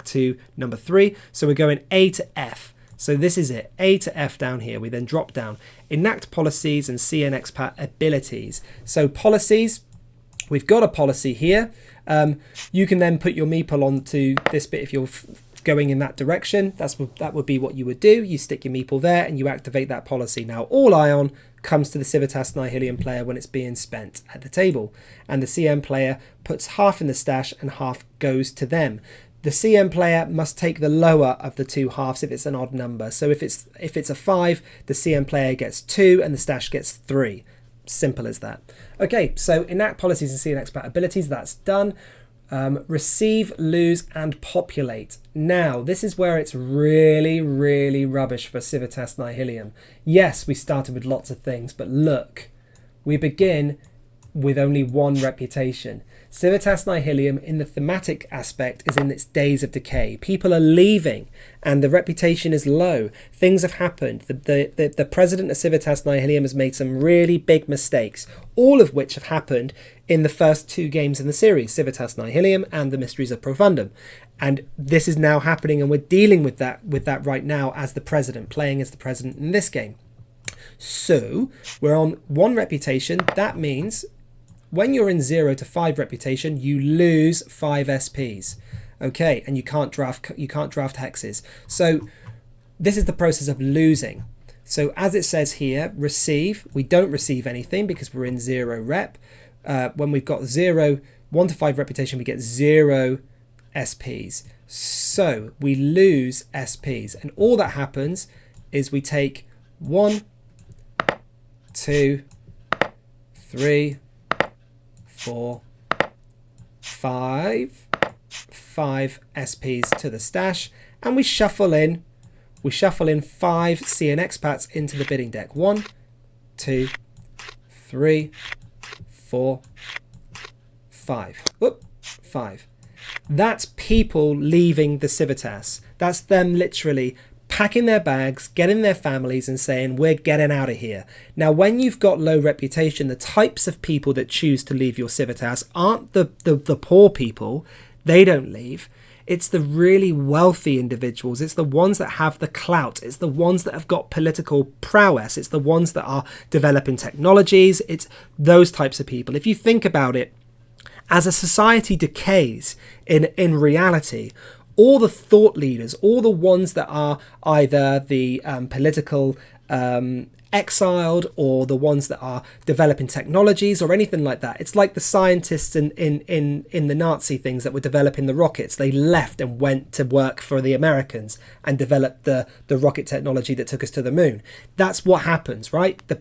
to number 3. So we're going A to F. So this is it, A to F down here. We then drop down. Enact policies and CNXpat abilities. So policies, we've got a policy here. You can then put your meeple onto this bit if you're going in that direction. That would be what you would do. You stick your meeple there and you activate that policy. Now all ion comes to the Civitas Nihilium player when it's being spent at the table, and the CM player puts half in the stash and half goes to them. The CM player must take the lower of the two halves if it's an odd number. So if it's a 5, the CM player gets 2 and the stash gets 3. Simple as that. Okay, so enact policies and CNXpat abilities, that's done. Receive, lose, and populate. Now, this is where it's really, really rubbish for Civitas Nihilium. Yes, we started with lots of things, but look, we begin with only 1 reputation. Civitas Nihilium, in the thematic aspect, is in its days of decay. People are leaving and the reputation is low. Things have happened. The president of Civitas Nihilium has made some really big mistakes, all of which have happened in the first 2 games in the series, Civitas Nihilium and the Mysteries of Profundum. And this is now happening, and we're dealing with that right now as the president, playing as the president in this game. So we're on 1 reputation. That means when you're in 0 to 5 reputation, you lose 5 SPs. Okay, and you can't draft hexes. So this is the process of losing. So as it says here, receive. We don't receive anything because we're in 0 rep. When we've got 1 to 5 reputation, we get 0 SPs. So we lose SPs, and all that happens is we take 1, 2, 3, 4, 5 SPs to the stash, and we shuffle in 5 CNXpats into the bidding deck. 1, 2, 3, 4, 5. Whoop, 5. That's people leaving the Civitas. That's them literally packing their bags, getting their families and saying, we're getting out of here. Now, when you've got low reputation, the types of people that choose to leave your Civitas aren't the poor people. They don't leave. It's the really wealthy individuals. It's the ones that have the clout. It's the ones that have got political prowess. It's the ones that are developing technologies. It's those types of people. If you think about it, as a society decays in reality, all the thought leaders, all the ones that are either the political exiled or the ones that are developing technologies or anything like that. It's like the scientists in the Nazi things that were developing the rockets. They left and went to work for the Americans and developed the rocket technology that took us to the moon. That's what happens, right? The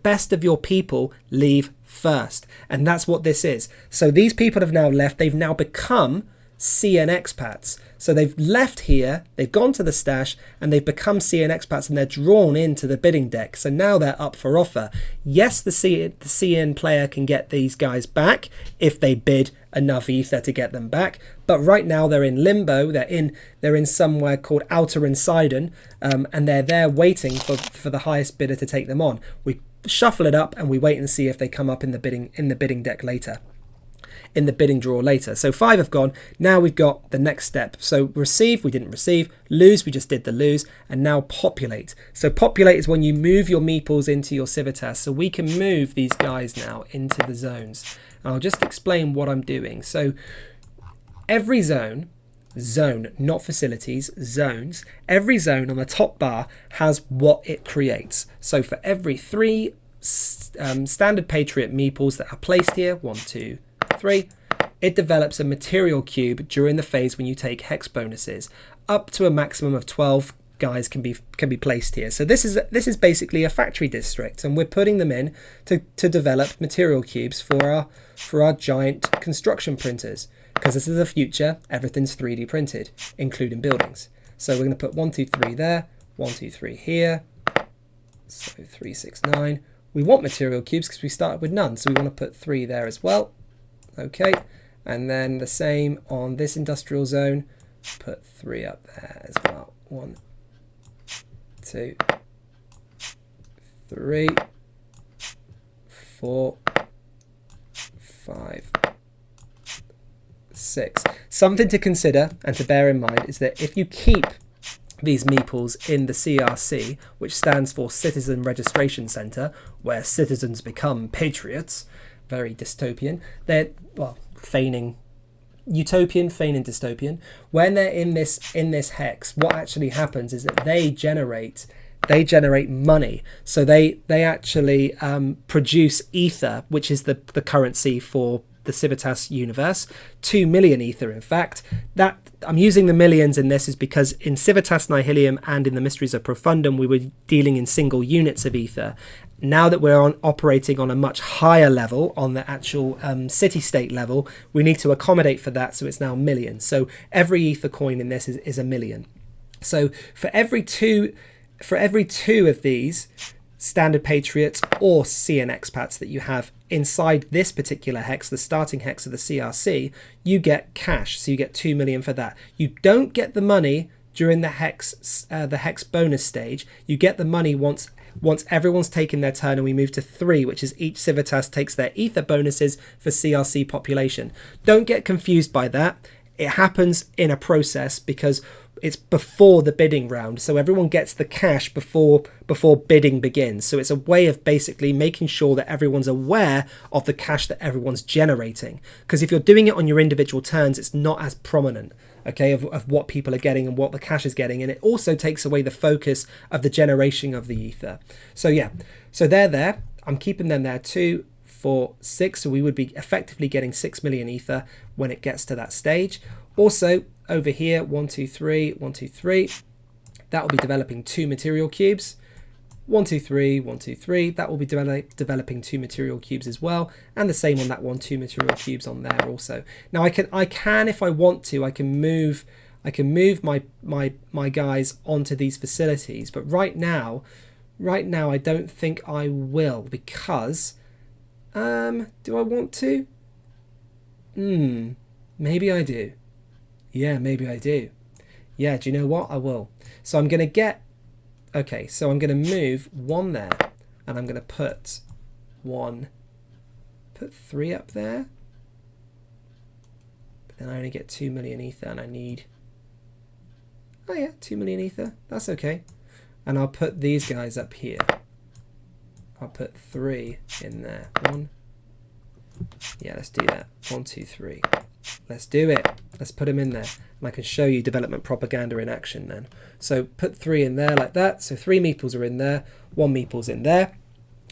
best of your people leave first, and that's what this is. So these people have now left. They've now become CNXpats. So they've left here, they've gone to the stash, and they've become CNXpats, and they're drawn into the bidding deck. So now they're up for offer. Yes, the CN player can get these guys back if they bid enough ether to get them back. But right now they're in limbo. They're in somewhere called Outer and Sidon, and they're there waiting for the highest bidder to take them on. We shuffle it up and we wait and see if they come up in the bidding deck later. In the bidding draw later. So 5 have gone. Now we've got the next step. So receive, we didn't receive. Lose, we just did the lose. And now populate. So populate is when you move your meeples into your Civitas. So we can move these guys now into the zones. And I'll just explain what I'm doing. So every zone, not facilities, zones, every zone on the top bar has what it creates. So for every 3 standard Patriot meeples that are placed here, 1, 2, 3, it develops a material cube during the phase when you take hex bonuses. Up to a maximum of 12 guys can be placed here. So this is basically a factory district, and we're putting them in to develop material cubes for our giant construction printers, because this is the future. Everything's 3D printed, including buildings. So we're going to put 1, 2, 3 there, 1, 2, 3 here. So 3, 6, 9. We want material cubes because we started with none, so we want to put 3 there as well. Okay, and then the same on this industrial zone, put 3 up there as well. 1, 2, 3, 4, 5, 6. Something to consider and to bear in mind is that if you keep these meeples in the CRC, which stands for Citizen Registration Center, where citizens become patriots, very dystopian. They're, well, feigning utopian, feigning dystopian. When they're in this hex, what actually happens is that they generate money. So they actually produce ether, which is the currency for the Civitas universe. 2 million ether, in fact. That I'm using the millions in this is because in Civitas Nihilium and in the Mysteries of Profundum we were dealing in single units of ether. Now that we're operating on a much higher level, on the actual city-state level, we need to accommodate for that, so it's now millions. So every ether coin in this is a million. So for every two of these standard Patriots or CNXpats that you have inside this particular hex, the starting hex of the CRC, you get cash. So you get 2 million for that. You don't get the money during the hex bonus stage. You get the money once everyone's taken their turn and we move to 3, which is each Civitas takes their ether bonuses for CRC population. Don't get confused by that. It happens in a process because it's before the bidding round, so everyone gets the cash before bidding begins. So it's a way of basically making sure that everyone's aware of the cash that everyone's generating, because if you're doing it on your individual turns, it's not as prominent, okay, of what people are getting and what the cash is getting, and it also takes away the focus of the generation of the ether. So yeah, so they're there. I'm keeping them there 2, 4, 6, so we would be effectively getting 6 million ether when it gets to that stage. Also over here, 1, 2, 3, 1, 2, 3, that will be developing 2 material cubes. 1, 2, 3, 1, 2, 3, that will be developing 2 material cubes as well, and the same on that one, 2 material cubes on there also. Now I can if I want to, I can move my guys onto these facilities, but right now I don't think I will, because do I want to? Maybe I do. Yeah, maybe I do. Yeah, do you know what? I will. So I'm going to get... Okay, so I'm going to move 1 there. And I'm going to put 3 up there. But then I only get 2 million ether and I need... Oh yeah, 2 million ether. That's okay. And I'll put these guys up here. I'll put 3 in there. 1. Yeah, let's do that. 1, 2, 3. Let's do it. Let's put them in there. And I can show you development propaganda in action then. So put 3 in there like that. So 3 meeples are in there, 1 meeple's in there.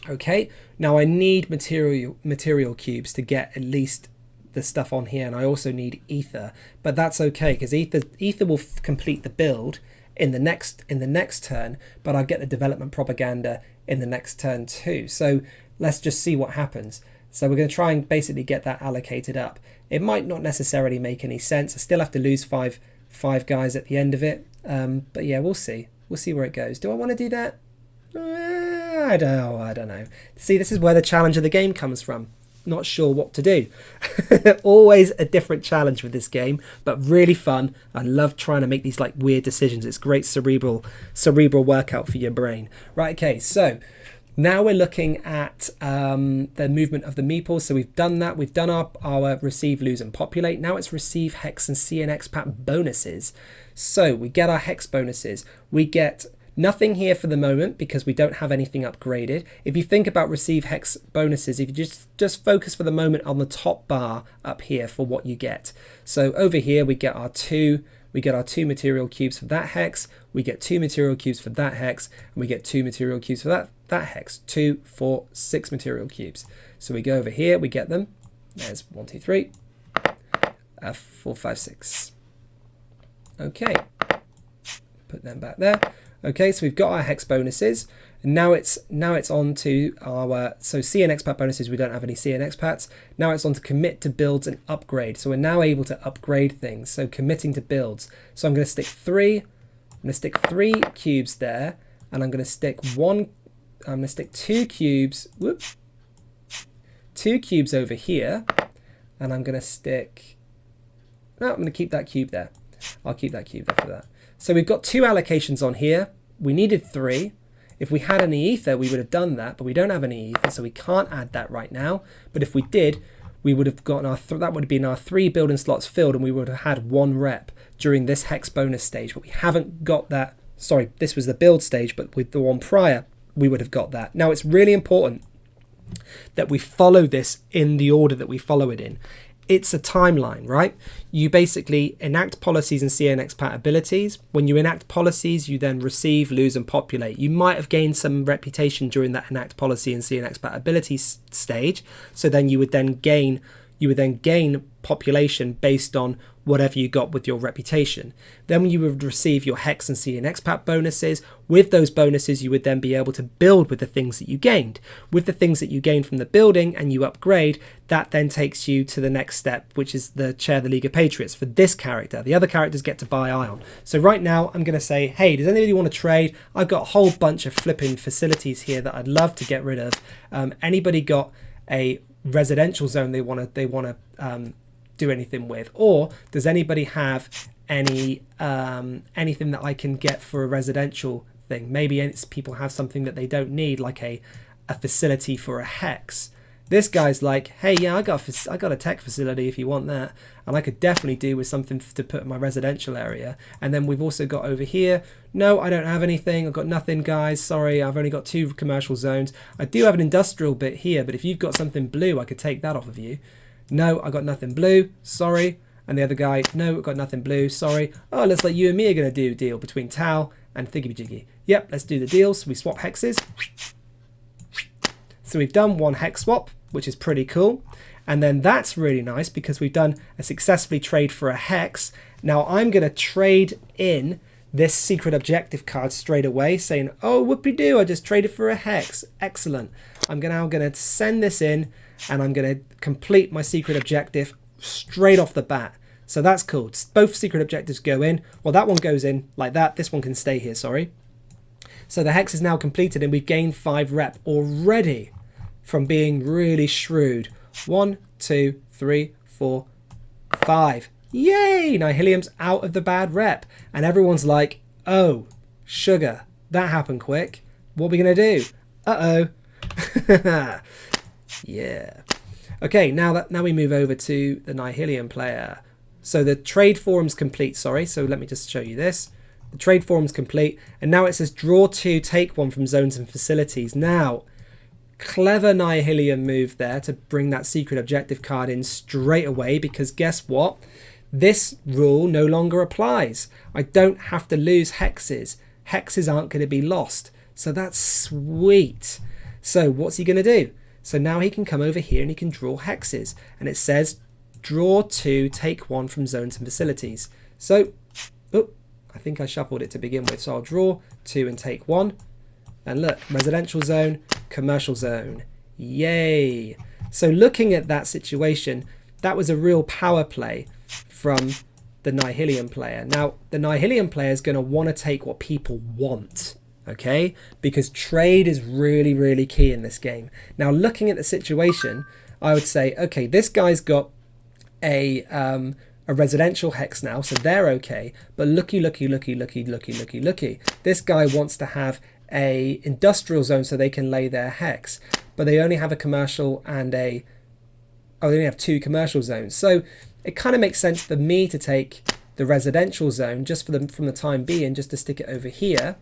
Okay, now I need material cubes to get at least the stuff on here, and I also need ether, but that's okay because ether will complete the build in the next turn, but I'll get the development propaganda in the next turn too. So let's just see what happens. So we're going to try and basically get that allocated up. It might not necessarily make any sense. I still have to lose five guys at the end of it, but yeah, we'll see where it goes. Do I want to do that? I don't know. See, this is where the challenge of the game comes from. Not sure what to do. Always a different challenge with this game, but really fun. I love trying to make these like weird decisions. It's great cerebral workout for your brain. Right, okay, so now we're looking at the movement of the meeples. So we've done that. We've done our receive, lose, and populate. Now it's receive, hex, and CNXpat bonuses. So we get our hex bonuses. We get nothing here for the moment because we don't have anything upgraded. If you think about receive hex bonuses, if you just focus for the moment on the top bar up here for what you get. So over here we get our 2 material cubes for that hex, we get 2 material cubes for that hex, and we get 2 material cubes for that hex. 2, 4, 6 material cubes. So we go over here, we get them. There's 1, 2, 3, 4, 5, 6. Okay, put them back there. Okay, so we've got our hex bonuses, and now it's on to our, so CNXpat bonuses, we don't have any CNXpats. Now it's on to commit to builds and upgrade. So we're now able to upgrade things, so committing to builds. So I'm going to stick 3 cubes there, and I'm going to stick 2 cubes, 2 cubes over here, and I'm going to stick, no, I'm going to keep that cube there. I'll keep that cube there for that. So we've got 2 allocations on here. We needed 3. If we had any ether, we would have done that, but we don't have any ether, so we can't add that right now. But if we did, we would have gotten that would have been our 3 building slots filled, and we would have had 1 rep during this hex bonus stage. But we haven't got that. Sorry, this was the build stage, but with the one prior, we would have got that. Now it's really important that we follow this in the order that we follow it in. It's a timeline, right? You basically enact policies and CNXpat abilities. When you enact policies, you then receive, lose, and populate. You might have gained some reputation during that enact policy and CNXpat abilities stage. So then you would then gain population based on whatever you got with your reputation. Then you would receive your hex and CNXpat bonuses. With those bonuses, you would then be able to build with the things that you gained. With the things that you gained from the building and you upgrade, that then takes you to the next step, which is the chair the League of Patriots for this character. The other characters get to buy Ion. So right now I'm going to say, hey, does anybody want to trade? I've got a whole bunch of flipping facilities here that I'd love to get rid of. Anybody got a residential zone they want to do anything with, or does anybody have any anything that I can get for a residential thing? Maybe people have something that they don't need, like a facility for a hex. This guy's like, hey, yeah, I got a tech facility if you want that, and I could definitely do with something to put in my residential area. And then we've also got over here, no, I don't have anything, I've got nothing, guys, sorry, I've only got 2 commercial zones. I do have an industrial bit here, but if you've got something blue, I could take that off of you. No, I got nothing blue, sorry. And the other guy, no, I've got nothing blue, sorry. Oh, looks like you and me are going to do a deal between Tal and Thingy-Jiggy. Yep, let's do the deal. So we swap hexes. So we've done 1 hex swap, which is pretty cool. And then that's really nice because we've done a successfully trade for a hex. Now I'm going to trade in this secret objective card straight away, saying, oh, whoopie-doo, I just traded for a hex. Excellent. I'm now going to send this in, and I'm going to complete my secret objective straight off the bat. So that's cool. Both secret objectives go in. Well, that one goes in like that. This one can stay here, sorry. So the hex is now completed, and we've gained 5 rep already from being really shrewd. 1, 2, 3, 4, 5. Yay! Nihilium's out of the bad rep. And everyone's like, oh, sugar, that happened quick. What are we going to do? Uh-oh. Yeah. Okay, now we move over to the Nihilium player. So the trade forum's complete, sorry. So let me just show you this. The trade forum's complete. And now it says draw 2, take 1 from zones and facilities. Now, Clever Nihilium move there to bring that secret objective card in straight away, because guess what? This rule no longer applies. I don't have to lose hexes. Hexes aren't going to be lost. So that's sweet. So what's he going to do? So now he can come over here and he can draw hexes. And it says, draw 2, take 1 from zones and facilities. So, I think I shuffled it to begin with. So I'll draw 2 and take 1. And look, residential zone, commercial zone. Yay! So looking at that situation, that was a real power play from the Nihilium player. Now, the Nihilium player is going to want to take what people want, okay? Because trade is really, really key in this game. Now, looking at the situation, I would say, okay, this guy's got a residential hex now, so they're okay. But looky. This guy wants to have a industrial zone so they can lay their hex, but they only have a commercial and they only have 2 commercial zones. So it kind of makes sense for me to take the residential zone just from the time being, just to stick it over here.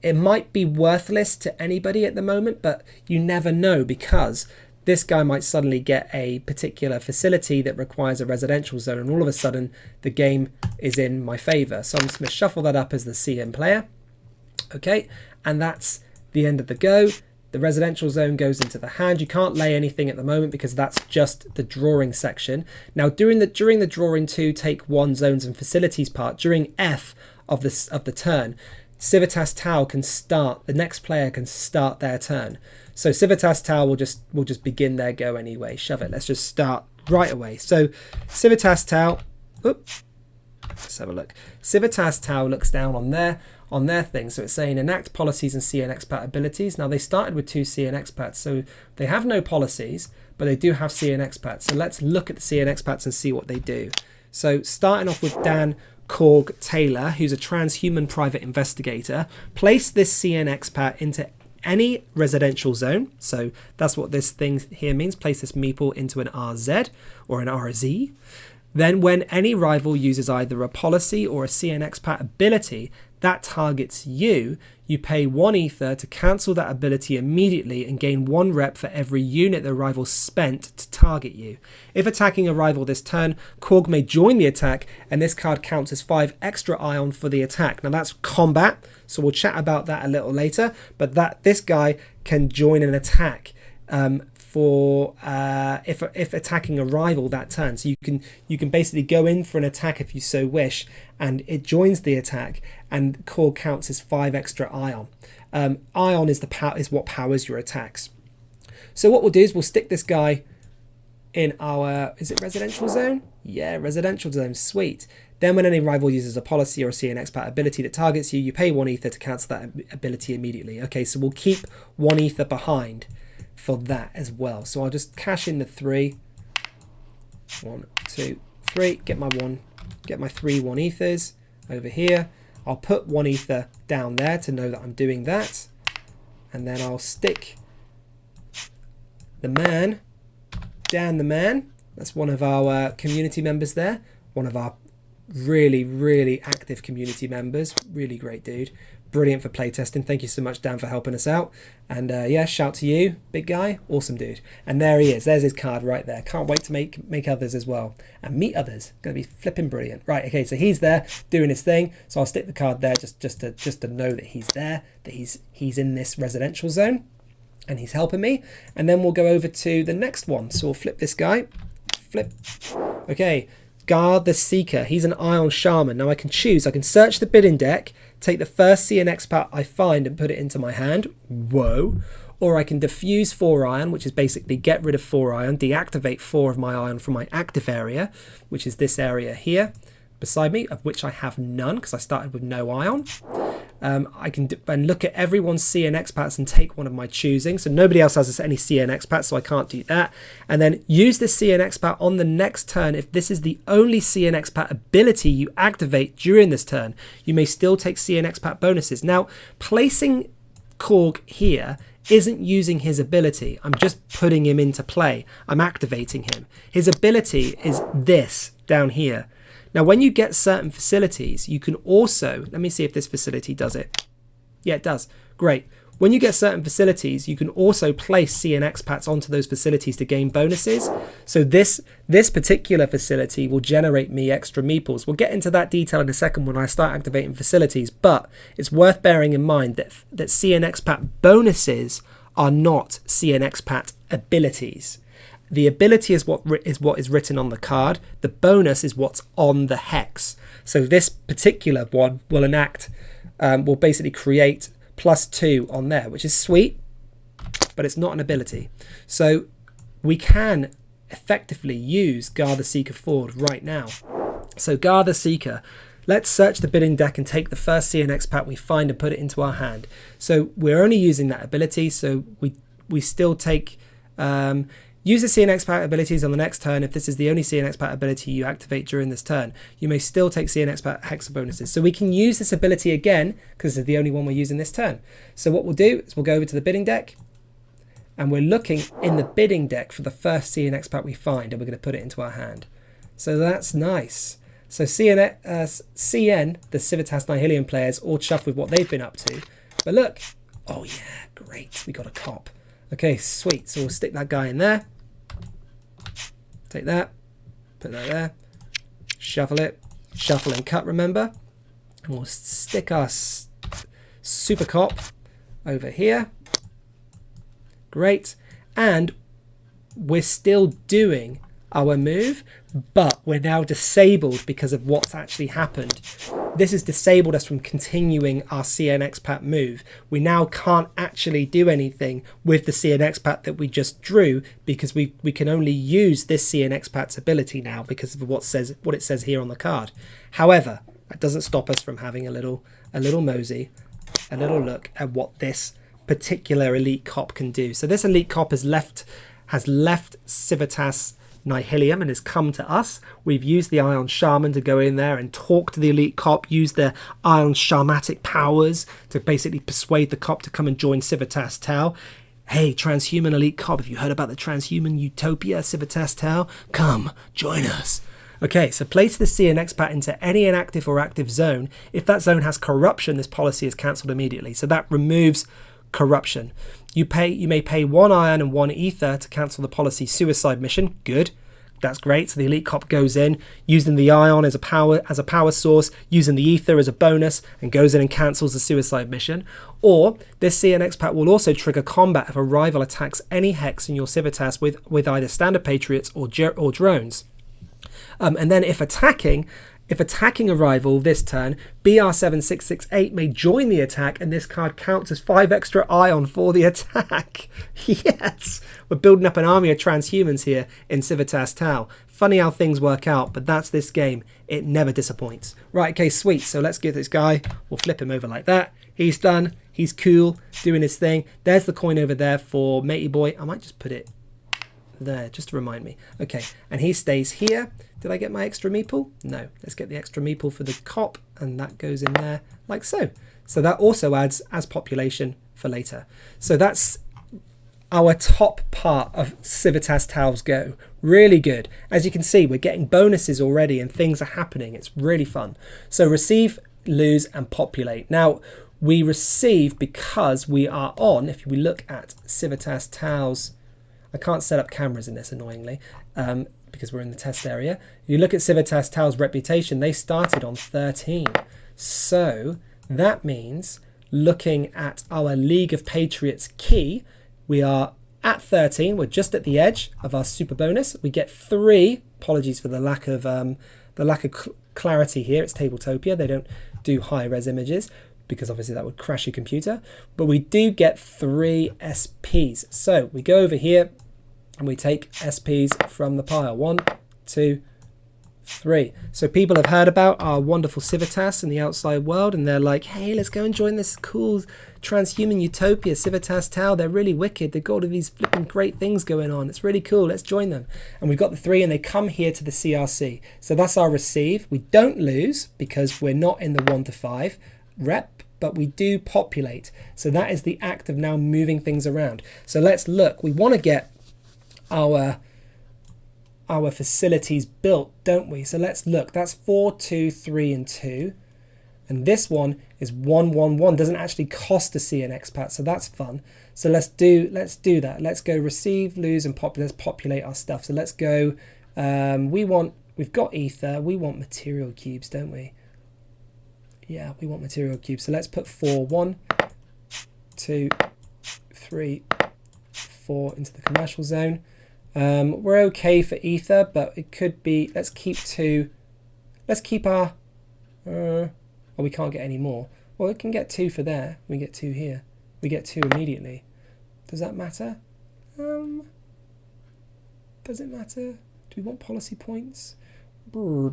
It might be worthless to anybody at the moment, but you never know, because this guy might suddenly get a particular facility that requires a residential zone, and all of a sudden the game is in my favor. So I'm just going to shuffle that up as the CN player. Okay, and that's the end of the go. The residential zone goes into the hand. You can't lay anything at the moment because that's just the drawing section. Now, during the drawing 2, take 1 zones and facilities part, during F of the turn, Civitas Tal can start. The next player can start their turn. So Civitas Tal will just begin their go anyway. Shove it. Let's just start right away. So Civitas Tal. Let's have a look. Civitas Tal looks down on their thing. So it's saying enact policies and CNXpat abilities. Now, they started with 2 CNXpats, so they have no policies, but they do have CNXpats. So let's look at the CNXpats and see what they do. So starting off with Dan Korg Taylor, who's a transhuman private investigator. Place this CNXpat into any residential zone. So that's what this thing here means. Place this meeple into an RZ or an RZ. Then when any rival uses either a policy or a CNXpat ability that targets you, you pay 1 ether to cancel that ability immediately and gain 1 rep for every unit the rival spent to target you. If attacking a rival this turn, Korg may join the attack, and this card counts as 5 extra ion for the attack. Now that's combat, so we'll chat about that a little later, but this guy can join an attack if attacking a rival that turn. So you can basically go in for an attack if you so wish, and it joins the attack, and Korg counts as 5 extra ion. Ion is what powers your attacks. So what we'll do is we'll stick this guy in our, is it residential zone? Yeah, residential zone, sweet. Then when any rival uses a policy or a CNXpat ability that targets you, you pay 1 ether to cancel that ability immediately. Okay, so we'll keep 1 ether behind for that as well. So I'll just cash in the 3. 1, 2, 3. Get my 3 1 ethers over here. I'll put 1 ether down there to know that I'm doing that. And then I'll stick the man, Dan the man. That's one of our community members there. One of our really, really active community members. Really great dude. Brilliant for playtesting. Thank you so much, Dan, for helping us out. And yeah, shout to you, big guy. Awesome dude. And there he is. There's his card right there. Can't wait to make others as well and meet others. Going to be flipping brilliant. Right. Okay. So he's there doing his thing. So I'll stick the card there just to know that he's there. That he's in this residential zone, and he's helping me. And then we'll go over to the next one. So we'll flip this guy. Flip. Okay. Guard the Seeker. He's an Ion Shaman. Now I can choose. I can search the bidding deck, take the first CNXpat I find and put it into my hand. Whoa. Or I can diffuse 4 ion, which is basically get rid of 4 ion, deactivate 4 of my ion from my active area, which is this area here beside me, of which I have none because I started with no ion. I can look at everyone's CNXpats and take one of my choosing. So nobody else has any CNXpats, so I can't do that. And then use the CNXpat on the next turn. If this is the only CNXpat ability you activate during this turn, you may still take CNXpat bonuses. Now, placing Korg here isn't using his ability. I'm just putting him into play. I'm activating him. His ability is this down here. Now, when you get certain facilities, you can also, let me see if this facility does it. Yeah, it does. Great. when you get certain facilities, you can also place CNXpats onto those facilities to gain bonuses. So this particular facility will generate me extra meeples. We'll get into that detail in a second when I start activating facilities, but it's worth bearing in mind that CNXpat bonuses are not CNXpat abilities. The ability is what is written on the card. The bonus is what's on the hex. So this particular one will will basically create +2 on there, which is sweet, but it's not an ability. So we can effectively use Guard the Seeker forward right now. So Guard the Seeker, let's search the bidding deck and take the first CNXpat we find and put it into our hand. So we're only using that ability, so we still take use the CNXpat abilities on the next turn. If this is the only CNXpat ability you activate during this turn, you may still take CNXpat Hex Bonuses. So we can use this ability again because it's the only one we're using this turn. So what we'll do is we'll go over to the bidding deck, and we're looking in the bidding deck for the first CNXpat we find, and we're going to put it into our hand. So that's nice. So CN, the Civitas Nihilium players, all chuffed with what they've been up to. But look, oh yeah, great, we got a cop. Okay, sweet. So we'll stick that guy in there. Take that, put that there, shuffle it, shuffle and cut, remember? And we'll stick our super cop over here. Great. And we're still doing our move, but we're now disabled because of what's actually happened. This has disabled us from continuing our CNXpat move. We now can't actually do anything with the CNXpat that we just drew because we can only use this CNXpat's ability now because of what it says here on the card. However, that doesn't stop us from having a little mosey, a little look at what this particular elite cop can do. So this elite cop has left Civitas Nihilium and has come to us. We've used the Ion Shaman to go in there and talk to the elite cop, use their Ion Shamatic powers to basically persuade the cop to come and join Civitas Tal. Hey, transhuman elite cop, have you heard about the transhuman utopia, Civitas Tal? Come, join us. Okay, so place the CNXpat into any inactive or active zone. If that zone has corruption, this policy is cancelled immediately. So that removes corruption. You may pay 1 iron and 1 ether to cancel the policy suicide mission. Good. That's great. So the elite cop goes in using the ion as a power source, using the ether as a bonus, and goes in and cancels the suicide mission. Or this CNXpat will also trigger combat if a rival attacks any hex in your Civitas with either standard patriots or drones. And then if attacking a rival this turn, BR7668 may join the attack, and this card counts as 5 extra ion for the attack. Yes! We're building up an army of transhumans here in Civitas Tal. Funny how things work out, but that's this game. It never disappoints. Right, okay, sweet. So let's give this guy, we'll flip him over like that. He's done. He's cool, doing his thing. There's the coin over there for Matey Boy. I might just put it there just to remind me. Okay, and he stays here. Did I get my extra meeple? No. Let's get the extra meeple for the cop, and that goes in there like so. So that also adds as population for later. So that's our top part of Civitas Tal's Go. Really good. As you can see, we're getting bonuses already and things are happening. It's really fun. So receive, lose, and populate. Now, we receive because we are on, if we look at Civitas Tal's, I can't set up cameras in this annoyingly, because we're in the test area. If you look at Civitas Tal's reputation, they started on 13. So that means looking at our League of Patriots key, we are at 13. We're just at the edge of our super bonus. We get 3. Apologies for the lack of clarity here. It's Tabletopia. They don't do high res images because obviously that would crash your computer. But we do get 3 SPs. So we go over here and we take SPs from the pile. 1, 2, 3. So people have heard about our wonderful Civitas in the outside world, and they're like, hey, let's go and join this cool transhuman utopia, Civitas Tal. They're really wicked. They've got all these flipping great things going on. It's really cool. Let's join them. And we've got the 3, and they come here to the CRC. So that's our receive. We don't lose because we're not in the 1 to 5 rep, but we do populate. So that is the act of now moving things around. So let's look. We want to get our facilities built, don't we? So let's look. That's 4, 2, 3, and 2. And this one is 111. Doesn't actually cost a CNXpat, so that's fun. So let's do that. Let's go receive, lose, and let's populate our stuff. So let's go. We've got ether. We want material cubes, don't we? Yeah, we want material cubes. So let's put 4, 1, 2, 3, 4 into the commercial zone. We're okay for ether, but it could be. Let's keep 2. Let's keep our. Oh, we can't get any more. Well, we can get 2 for there. We get 2 here. We get 2 immediately. Does that matter? Does it matter? Do we want policy points? I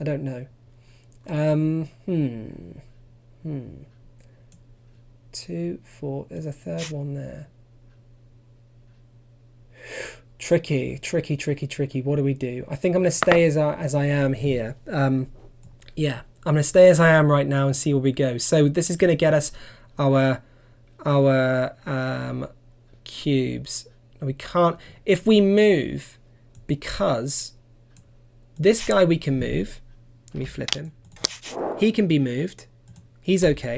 don't know. 2, 4. There's a third one there. Tricky. What do we do? I think I'm going to stay as I am here. Yeah, I'm going to stay as I am right now and see where we go. So this is going to get us our cubes. We can't, if we move, because this guy we can move. Let me flip him. He can be moved. He's okay.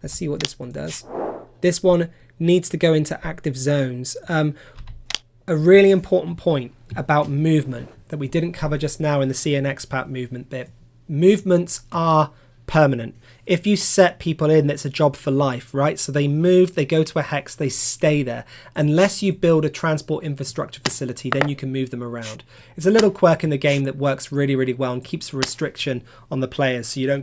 Let's see what this one does. This one needs to go into active zones. A really important point about movement that we didn't cover just now in the CNXpat movement bit. Movements are permanent. If you set people in, it's a job for life, right? So they move, they go to a hex, they stay there. Unless you build a transport infrastructure facility, then you can move them around. It's a little quirk in the game that works really, really well and keeps a restriction on the players, so you don't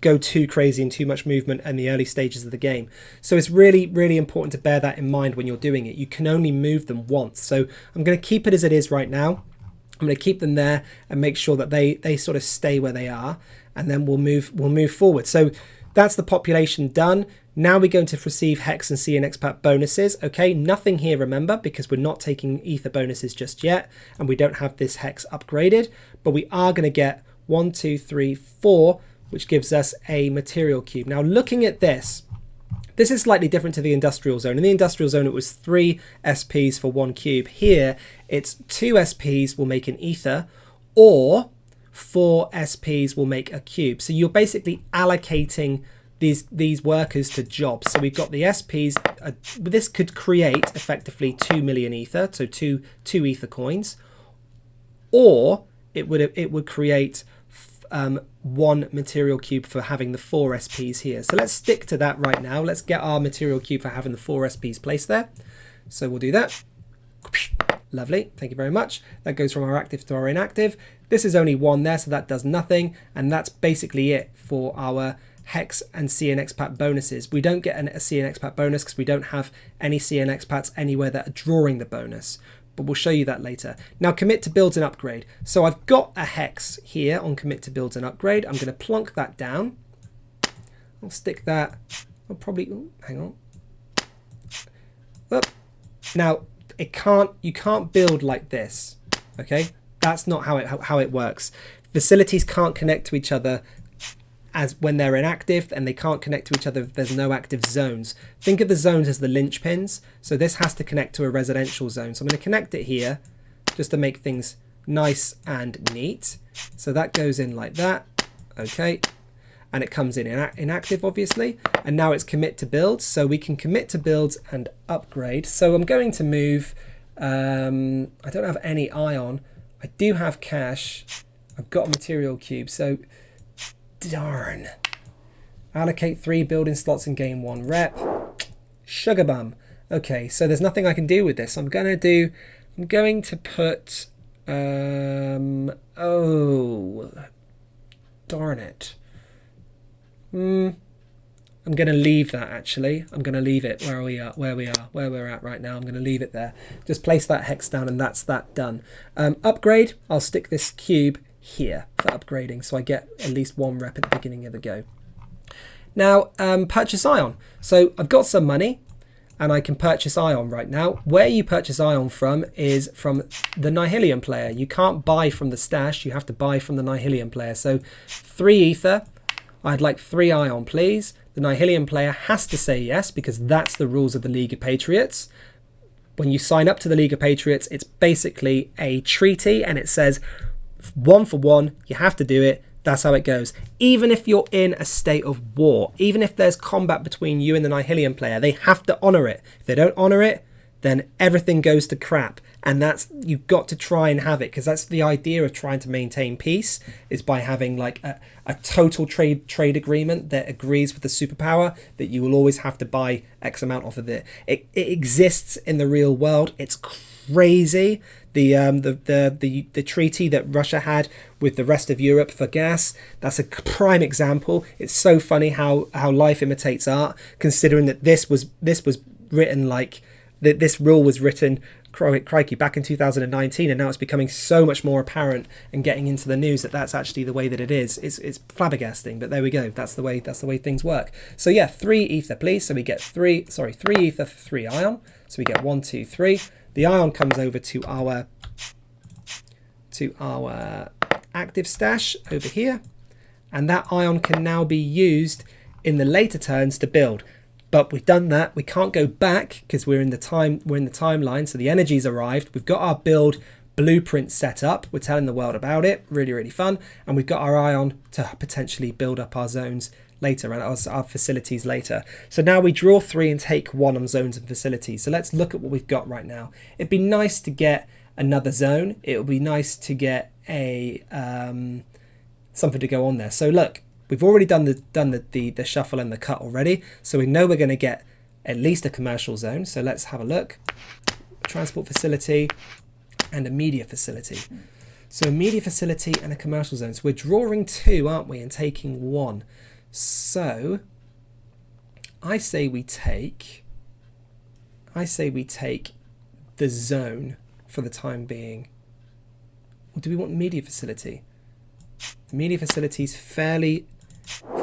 go too crazy and too much movement in the early stages of the game. So it's really, really important to bear that in mind when you're doing it. You can only move them once. So I'm going to keep it as it is right now. I'm going to keep them there and make sure that they sort of stay where they are, and then we'll move forward. So that's the population done. Now we're going to receive Hex and CNXpat bonuses. Okay, nothing here, remember, because we're not taking ether bonuses just yet, and we don't have this Hex upgraded, but we are going to get 1, 2, 3, 4, which gives us a material cube. Now looking at this is slightly different to the industrial zone. In the industrial zone, it was 3 SPs for 1 cube. Here, it's 2 SPs will make an ether, or 4 SPs will make a cube. So you're basically allocating these workers to jobs. So we've got the SPs. This could create effectively 2 million ether, so two ether coins, or it would create 1 material cube for having the 4 SPs here. So let's stick to that right now. Let's get our material cube for having the 4 SPs placed there. So we'll do that. Lovely, thank you very much. That goes from our active to our inactive. This is only 1 there, so that does nothing. And that's basically it for our Hex and CNXpat bonuses. We don't get a CNXpat bonus because we don't have any CNXpats anywhere that are drawing the bonus. But we'll show you that later. Now commit to builds and upgrade. So I've got a Hex here on commit to builds and upgrade. I'm going to plonk that down. I'll stick that. I'll probably, hang on. Oop. Now you can't build like this. Okay, that's not how it works. Facilities can't connect to each other as when they're inactive, and they can't connect to each other if there's no active zones. Think of the zones as the linchpins. So this has to connect to a residential zone. So I'm going to connect it here just to make things nice and neat. So that goes in like that. Okay. And it comes in inactive, obviously. And now it's commit to builds. So we can commit to builds and upgrade. So I'm going to move. I don't have any ion. I do have cash. I've got a material cube. So darn. Allocate 3 building slots and gain 1 rep. Sugar bum. Okay, so there's nothing I can do with this. I'm going to put. Oh, darn it. I'm going to leave that actually. I'm going to leave it where we're at right now. I'm going to leave it there. Just place that hex down and that's that done. Upgrade, I'll stick this cube here for upgrading so I get at least 1 rep at the beginning of the go. Now, purchase ion. So I've got some money and I can purchase ion right now. Where you purchase ion from is from the Nihilium player. You can't buy from the stash, you have to buy from the Nihilium player. So 3 ether. I'd like 3 ion, please. The Nihilium player has to say yes because that's the rules of the League of Patriots. When you sign up to the League of Patriots, it's basically a treaty and it says 1 for 1, you have to do it. That's how it goes. Even if you're in a state of war, even if there's combat between you and the Nihilian player, they have to honor it. If they don't honor it, then everything goes to crap. And that's, you've got to try and have it, because that's the idea of trying to maintain peace, is by having like a total trade agreement that agrees with the superpower that you will always have to buy X amount off of it. It exists in the real world. It's crazy. The treaty that Russia had with the rest of Europe for gas, that's a prime example. It's so funny how life imitates art, considering that this was written like that. This rule was written, crikey, back in 2019, and now it's becoming so much more apparent and getting into the news that that's actually the way that it is. It's flabbergasting, but there we go. That's the way things work. So yeah, 3 ether, please. So we get 3 ether for 3 ion. So we get 1, 2, 3. The ion comes over to our active stash over here, and that ion can now be used in the later turns to build. But we've done that. We can't go back because we're in the timeline. So the energy's arrived. We've got our build blueprint set up. We're telling the world about it. Really, really fun. And we've got our ion to potentially build up our zones later and our facilities later. So now we draw 3 and take 1 on zones and facilities. So let's look at what we've got right now. It'd be nice to get another zone. It would be nice to get a something to go on there. So look, we've already done the shuffle and the cut already. So we know we're going to get at least a commercial zone. So let's have a look. Transport facility and a media facility. So a media facility and a commercial zone. So we're drawing 2, aren't we, and taking 1. So I say we take the zone for the time being. Or do we want media facility? The media facility is fairly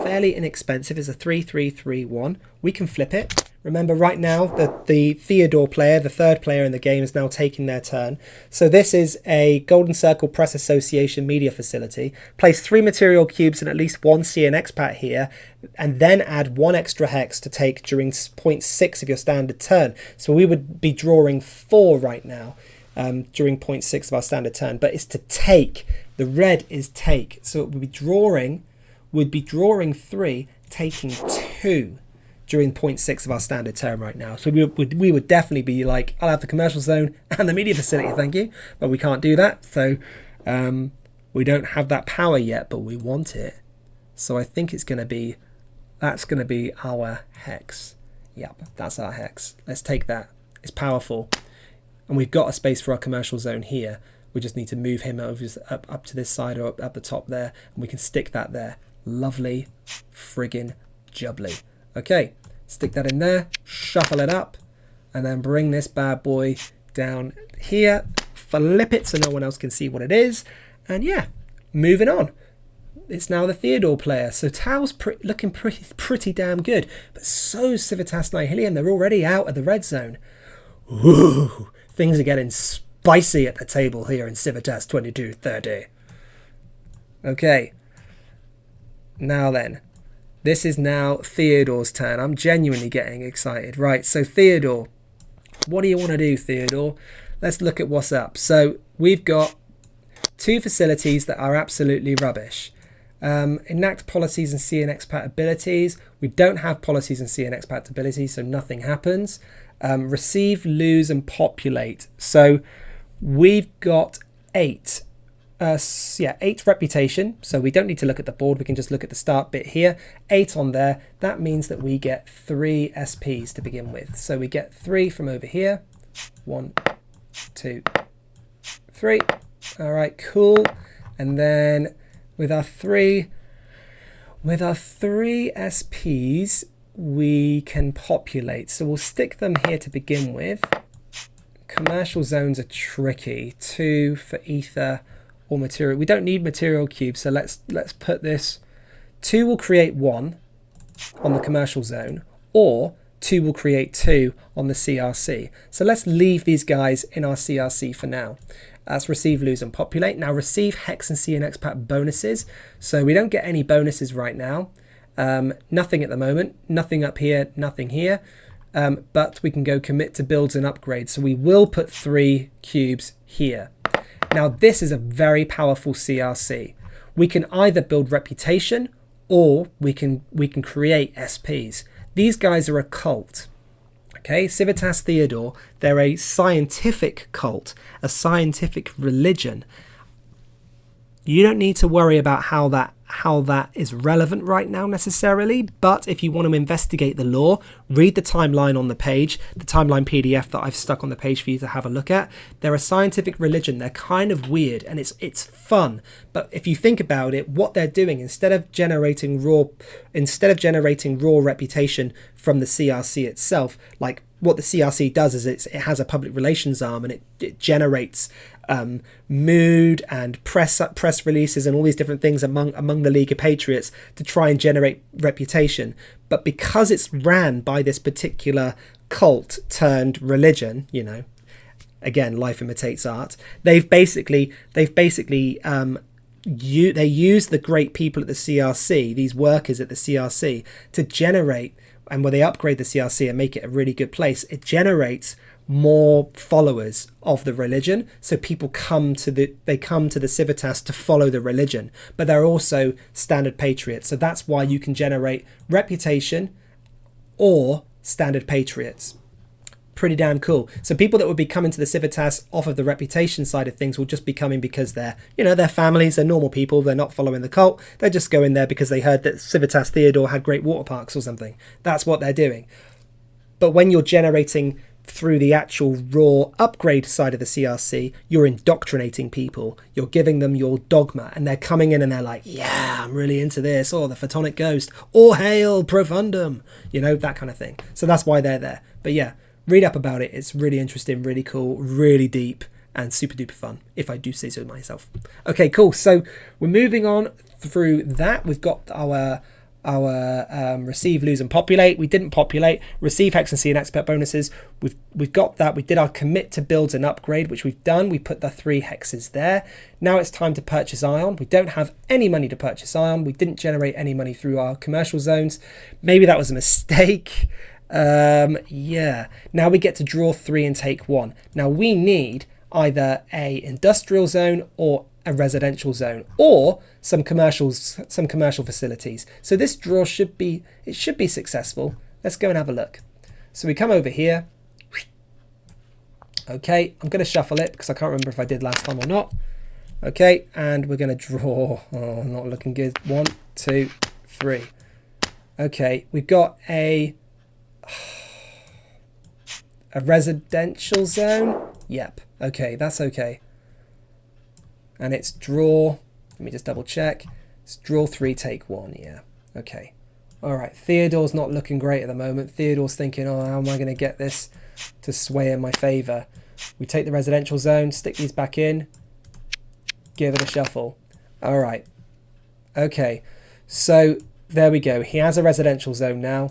inexpensive. It's a 3-3-3-1. We can flip it. Remember, right now the Theodore player, the 3rd player in the game, is now taking their turn. So this is a Golden Circle Press Association media facility. Place 3 material cubes and at least 1 CNXpat here, and then add 1 extra hex to take during 0.6 of your standard turn. So we would be drawing 4 right now during 0.6 of our standard turn. But it's to take. The red is take. So it would be drawing 3, taking 2. During 0.6 of our standard turn right now. So we would definitely be like, I'll have the commercial zone and the media facility, thank you. But we can't do that. So we don't have that power yet, but we want it. So I think that's going to be our hex. Yep, that's our hex. Let's take that. It's powerful. And we've got a space for our commercial zone here. We just need to move him over up to this side or up the top there. And we can stick that there. Lovely friggin' jubbly. Okay, stick that in there, shuffle it up, and then bring this bad boy down here, flip it so no one else can see what it is, and yeah, moving on. It's now the Theodore player, so Tal's looking pretty damn good, but so Civitas Nihilium, they're already out of the red zone. Ooh, things are getting spicy at the table here in Civitas 2230. Okay, now then. This is now Theodore's turn. I'm genuinely getting excited. Right, so Theodore, what do you want to do, Theodore? Let's look at what's up. So we've got 2 facilities that are absolutely rubbish. Enact policies and CNXpat abilities. We don't have policies and CNXpat abilities, so nothing happens. Receive, lose, and populate. So we've got 8. 8 reputation, so we don't need to look at the board, we can just look at the start bit here. 8 on there, that means that we get 3 SPs to begin with. So we get 3 from over here. 1, 2, 3. All right, cool. And then with our 3 SPs, we can populate. So we'll stick them here to begin with. Commercial zones are tricky. 2 for ether or material. We don't need material cubes, so let's put this. 2 will create 1 on the commercial zone, or 2 will create 2 on the CRC. So let's leave these guys in our CRC for now. That's receive, lose, and populate. Now receive Hex and CNXpat bonuses. So we don't get any bonuses right now. Nothing at the moment. Nothing up here, nothing here. But we can go commit to builds and upgrades. So we will put 3 cubes here. Now this is a very powerful CRC. We can either build reputation or we can create SPs. These guys are a cult. Okay, Civitas Theodore, they're a scientific cult, a scientific religion. You don't need to worry about how that is relevant right now necessarily, but if you want to investigate the lore, read the timeline on the page, the timeline PDF that I've stuck on the page for you to have a look at. They're a scientific religion. They're kind of weird and it's fun, but if you think about it, what they're doing, instead of generating raw reputation from the CRC itself, like what the CRC does is it has a public relations arm, and it generates mood and press releases and all these different things among the League of Patriots to try and generate reputation. But because it's ran by this particular cult turned religion, you know, again, life imitates art. They use the great people at the CRC, these workers at the CRC, to generate, and when they upgrade the CRC and make it a really good place, it generates more followers of the religion. So people come to the Civitas to follow the religion, but they're also standard patriots. So that's why you can generate reputation or standard patriots. Pretty damn cool. So people that would be coming to the Civitas off of the reputation side of things will just be coming because they're, you know, their families, they're normal people, they're not following the cult, they're just going there because they heard that Civitas Theodore had great water parks or something. That's what they're doing. But when you're generating through the actual raw upgrade side of the CRC, you're indoctrinating people, you're giving them your dogma, and they're coming in and they're like, yeah, I'm really into this, or the Photonic Ghost, or Hail Profundum, you know, that kind of thing. So that's why they're there. But yeah, read up about it. It's really interesting, really cool, really deep, and super duper fun, if I do say so myself. Okay, cool. So we're moving on through that. We've got our receive, lose, and populate. We didn't populate. Receive Hex and CNXpats bonuses. We've got that. We did our commit to builds and upgrade, which we've done. We put the 3 hexes there. Now it's time to purchase ion. We don't have any money to purchase ion. We didn't generate any money through our commercial zones. Maybe that was a mistake. Yeah. Now we get to draw 3 and take 1. Now we need either a industrial zone or a residential zone, or some commercial facilities. So this draw should be successful. Let's go and have a look. So we come over here. Okay, I'm going to shuffle it because I can't remember if I did last time or not. Okay, and we're going to draw. Oh, not looking good. 1, 2, 3. Okay, we've got a residential zone. Yep. Okay, that's okay. And it's draw, let me just double check. It's draw 3, take 1, yeah. Okay. All right, Theodore's not looking great at the moment. Theodore's thinking, oh, how am I going to get this to sway in my favour? We take the residential zone, stick these back in, give it a shuffle. All right. Okay, so there we go. He has a residential zone now.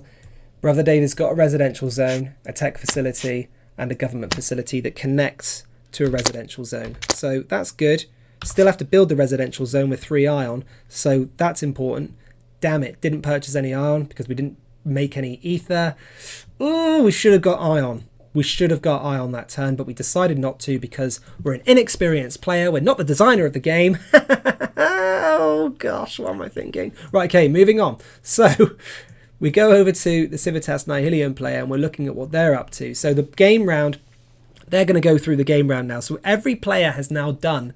Brother David's got a residential zone, a tech facility, and a government facility that connects to a residential zone. So that's good. Still have to build the residential zone with 3 ion, so that's important. Damn it, didn't purchase any ion because we didn't make any ether. Oh, we should have got ion. We should have got ion that turn, but we decided not to because we're an inexperienced player. We're not the designer of the game. Oh gosh, what am I thinking? Right, okay, moving on. So we go over to the Civitas Nihilium player and we're looking at what they're up to. So the game round, they're going to go through the game round now. So every player has now done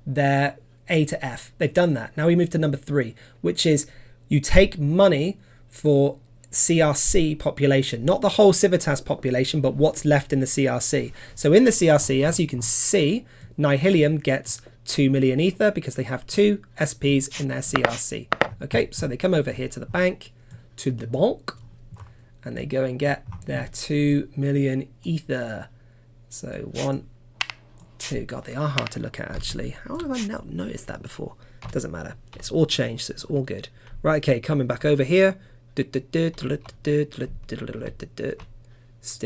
their A to F. They've done that. Now we move to number 3, which is you take money for CRC population, not the whole Civitas population, but what's left in the CRC. So in the CRC, as you can see, Nihilium gets 2 million ether because they have 2 SPs in their CRC. Okay, so they come over here to the bank, and they go and get their 2 million ether. So 1, 2. God, they are hard to look at actually. How have I not noticed that before? Doesn't matter. It's all changed, so it's all good. Right, okay, coming back over here. Stick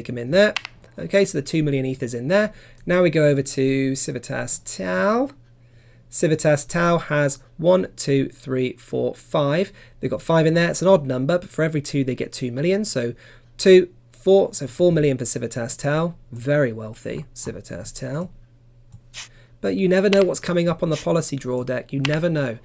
them in there. Okay, so the 2 million ether's in there. Now we go over to Civitas Tal. Civitas Tal has 1, 2, 3, 4, 5. They've got 5 in there. It's an odd number, but for every 2 they get 2 million. So 2, 4, so 4 million for Civitas Tal. Very wealthy, Civitas Tal. But you never know what's coming up on the policy draw deck. You never know.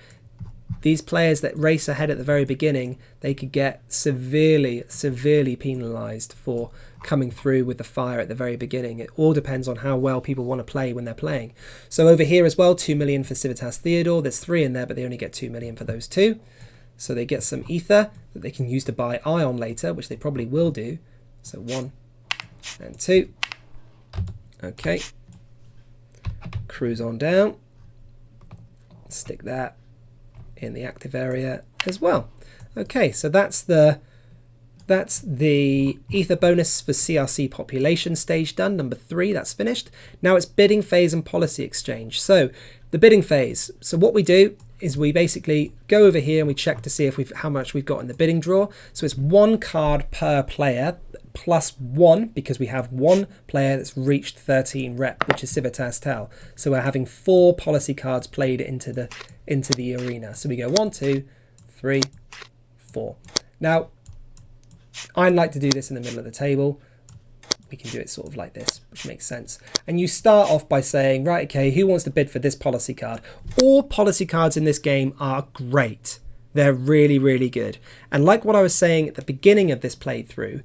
These players that race ahead at the very beginning, they could get severely, severely penalised for coming through with the fire at the very beginning. It all depends on how well people want to play when they're playing. So over here as well, 2 million for Civitas Theodore. There's 3 in there, but they only get 2 million for those 2. So they get some ether that they can use to buy ion later, which they probably will do. So 1 and 2. Okay. Cruise on down. Stick that in the active area as well. Okay, so that's the ether bonus for CRC population stage done, number 3, that's finished. Now it's bidding phase and policy exchange. So the bidding phase, so what we do is we basically go over here and we check to see if how much we've got in the bidding draw. So it's 1 card per player plus 1, because we have 1 player that's reached 13 rep, which is Civitas Tal. So we're having 4 policy cards played into the arena. So we go 1, 2, 3, 4. Now I like to do this in the middle of the table. We can do it sort of like this, which makes sense. And you start off by saying, right, okay, who wants to bid for this policy card? All policy cards in this game are great. They're really, really good. And like what I was saying at the beginning of this playthrough,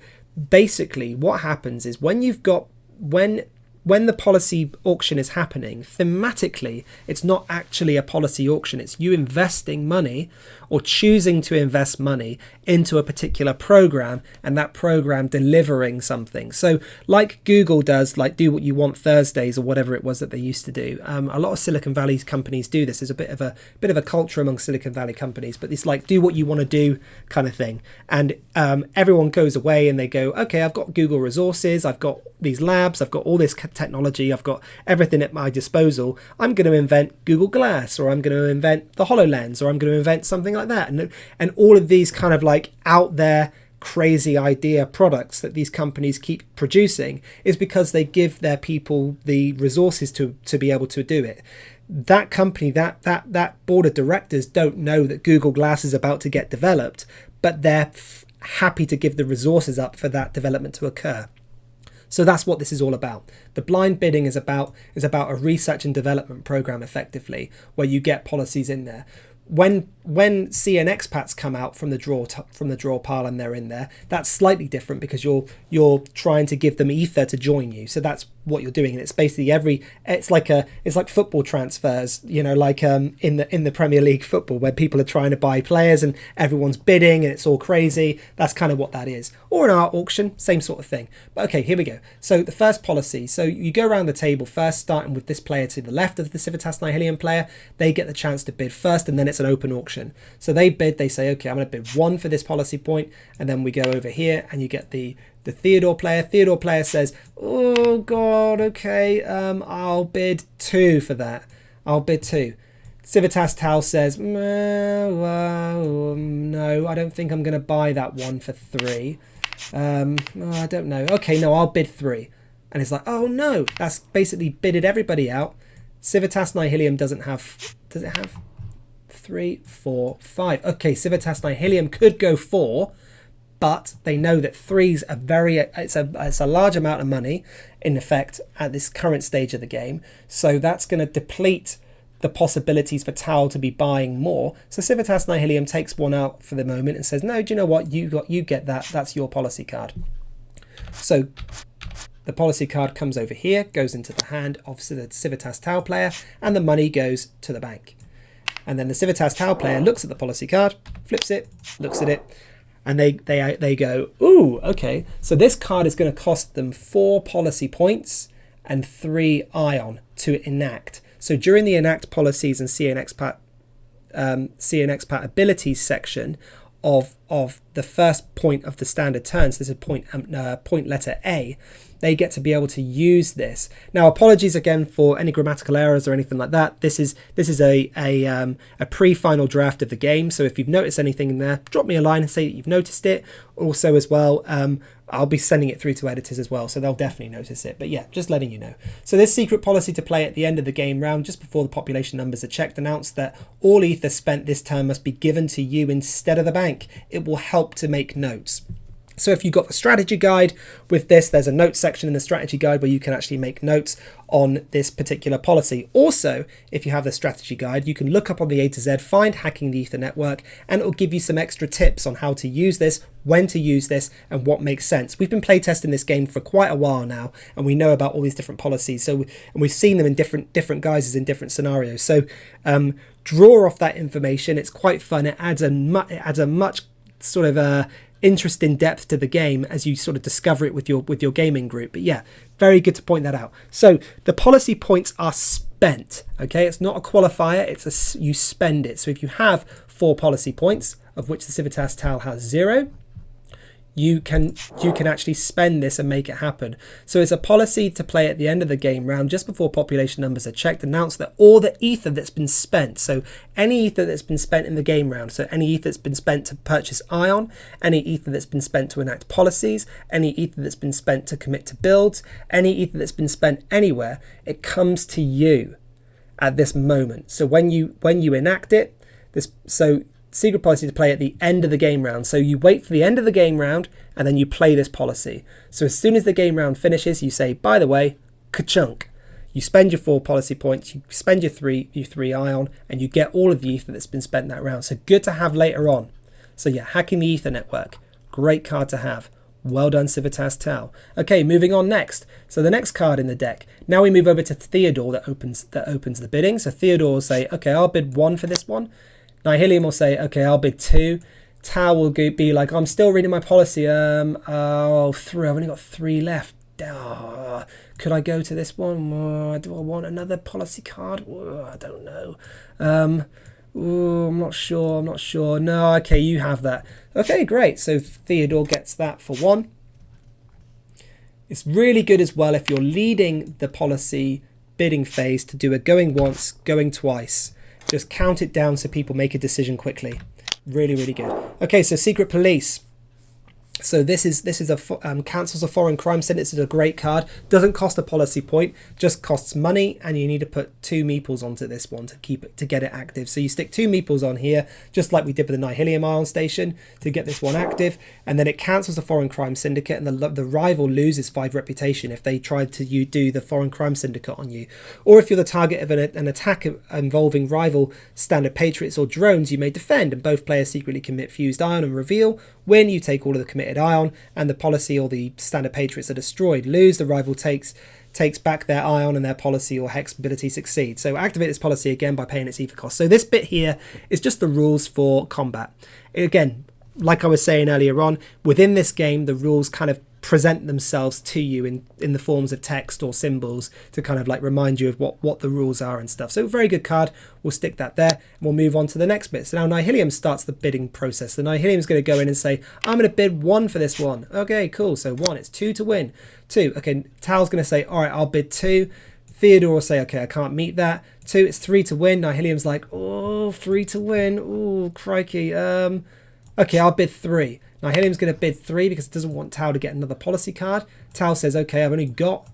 basically what happens is when you've got, when the policy auction is happening, thematically, it's not actually a policy auction. It's you investing money or choosing to invest money into a particular program, and that program delivering something. So like Google does, like Do What You Want Thursdays or whatever it was that they used to do. A lot of Silicon Valley companies do this. There's a bit of a culture among Silicon Valley companies, but it's like do what you want to do kind of thing. And everyone goes away and they go, okay, I've got Google resources, I've got these labs, I've got all this technology, I've got everything at my disposal. I'm going to invent Google Glass, or I'm going to invent the HoloLens, or I'm going to invent something like that. And all of these kind of like out there crazy idea products that these companies keep producing is because they give their people the resources to be able to do it. That company, that board of directors don't know that Google Glass is about to get developed, but they're happy to give the resources up for that development to occur. So that's what this is all about. The blind bidding is about a research and development program, effectively, where you get policies in there. When CNXpats come out from the draw pile and they're in there, that's slightly different because you're trying to give them ether to join you. So that's what you're doing, and it's basically it's like football transfers, you know, like in the Premier League football, where people are trying to buy players and everyone's bidding and it's all crazy. That's kind of what that is. Or an art auction, same sort of thing. But okay, here we go. So the first policy. So you go around the table first, starting with this player to the left of the Civitas Nihilium player. They get the chance to bid first, and then it's an open auction. So they bid, they say, okay, I'm going to bid 1 for this policy point, and then we go over here and you get the Theodore player. Theodore player says, oh god, okay, I'll bid 2 for that. I'll bid 2. Civitas Tal says, no, I don't think I'm going to buy that one for 3. I don't know. Okay, no, I'll bid 3. And it's like, oh no, that's basically bidded everybody out. Civitas Nihilium does it have 3, 4, 5? Okay, Civitas Nihilium could go 4, but they know that 3's it's a large amount of money in effect at this current stage of the game. So that's going to deplete the possibilities for Tal to be buying more. So Civitas Nihilium takes 1 out for the moment and says, no, do you know what? You get that. That's your policy card. So the policy card comes over here, goes into the hand of the Civitas Tal player, and the money goes to the bank. And then the Civitas Tal player looks at the policy card, flips it, looks at it, and they go, ooh, okay, so this card is going to cost them 4 policy points and 3 ion to enact. So during the enact policies and CNXpat abilities section of the first point of the standard turns, there's a point letter A, they get to be able to use this. Now, apologies again for any grammatical errors or anything like that. This is a pre-final draft of the game. So if you've noticed anything in there, drop me a line and say that you've noticed it. Also, as well, I'll be sending it through to editors as well, so they'll definitely notice it. But yeah, just letting you know. So this secret policy to play at the end of the game round, just before the population numbers are checked, announced that all ether spent this turn must be given to you instead of the bank. It will help to make notes. So if you've got the strategy guide with this, there's a notes section in the strategy guide where you can actually make notes on this particular policy. Also, if you have the strategy guide, you can look up on the A to Z, find Hacking the Ether Network, and it'll give you some extra tips on how to use this, when to use this, and what makes sense. We've been playtesting this game for quite a while now, and we know about all these different policies. And we've seen them in different guises in different scenarios. So draw off that information. It's quite fun. It adds a much sort of interesting depth to the game as you sort of discover it with your gaming group. But yeah, very good to point that out. So the policy points are spent. Okay, it's not a qualifier, it's you spend it. So if you have 4 policy points, of which the Civitas Tal has 0, you can actually spend this and make it happen. So it's a policy to play at the end of the game round, just before population numbers are checked, announce that all the ether that's been spent, so any ether that's been spent in the game round, so any ether that's been spent to purchase ion, any ether that's been spent to enact policies, any ether that's been spent to commit to builds, any ether that's been spent anywhere, it comes to you at this moment. So when you enact it, secret policy to play at the end of the game round. So you wait for the end of the game round and then you play this policy. So as soon as the game round finishes, you say, by the way, ka-chunk. You spend your 4 policy points, you spend your three ion, and you get all of the ether that's been spent that round. So good to have later on. So yeah, Hacking the Ether Network. Great card to have. Well done, Civitas Tal. Okay, moving on next. So the next card in the deck. Now we move over to Theodore that opens the bidding. So Theodore will say, okay, I'll bid 1 for this one. Nihilium will say, okay, I'll bid 2. Tal will be like, I'm still reading my policy. 3. I've only got 3 left. Could I go to this one? Do I want another policy card? I don't know. I'm not sure. No, okay, you have that. Okay, great. So Theodore gets that for 1. It's really good as well if you're leading the policy bidding phase to do a going once, going twice. Just count it down so people make a decision quickly. Really, really good. Okay, so Secret Police. So this is cancels a foreign crime sentence. This is a great card. Doesn't cost a policy point, just costs money, and you need to put 2 meeples onto this one to get it active. So you stick 2 meeples on here, just like we did with the Nihilium Ion Station, to get this one active, and then it cancels the foreign crime syndicate, and the rival loses 5 reputation if they tried to do the foreign crime syndicate on you. Or if you're the target of an attack involving rival standard patriots or drones, you may defend, and both players secretly commit fused ion and reveal. Win, you take all of the committed ion, and the policy or the standard patriots are destroyed. Lose, the rival takes back their ion and their policy or hex ability succeeds. So activate this policy again by paying its ether cost. So this bit here is just the rules for combat. Again, like I was saying earlier on, within this game, the rules kind of present themselves to you in the forms of text or symbols to kind of like remind you of what the rules are and stuff. So very good card. We'll stick that there and we'll move on to the next bit. So now Nihilium starts the bidding process. The Nihilium is going to go in and say, I'm going to bid 1 for this one. Okay, cool. So 1, it's 2 to win. 2. Okay, Tal's going to say, all right, I'll bid 2. Theodore will say, okay, I can't meet that. 2, it's 3 to win. Nihilium's like, oh, 3 to win. Oh, crikey. Okay, I'll bid 3. Nihilium's going to bid 3 because it doesn't want Tal to get another policy card. Tal says, okay, I've only got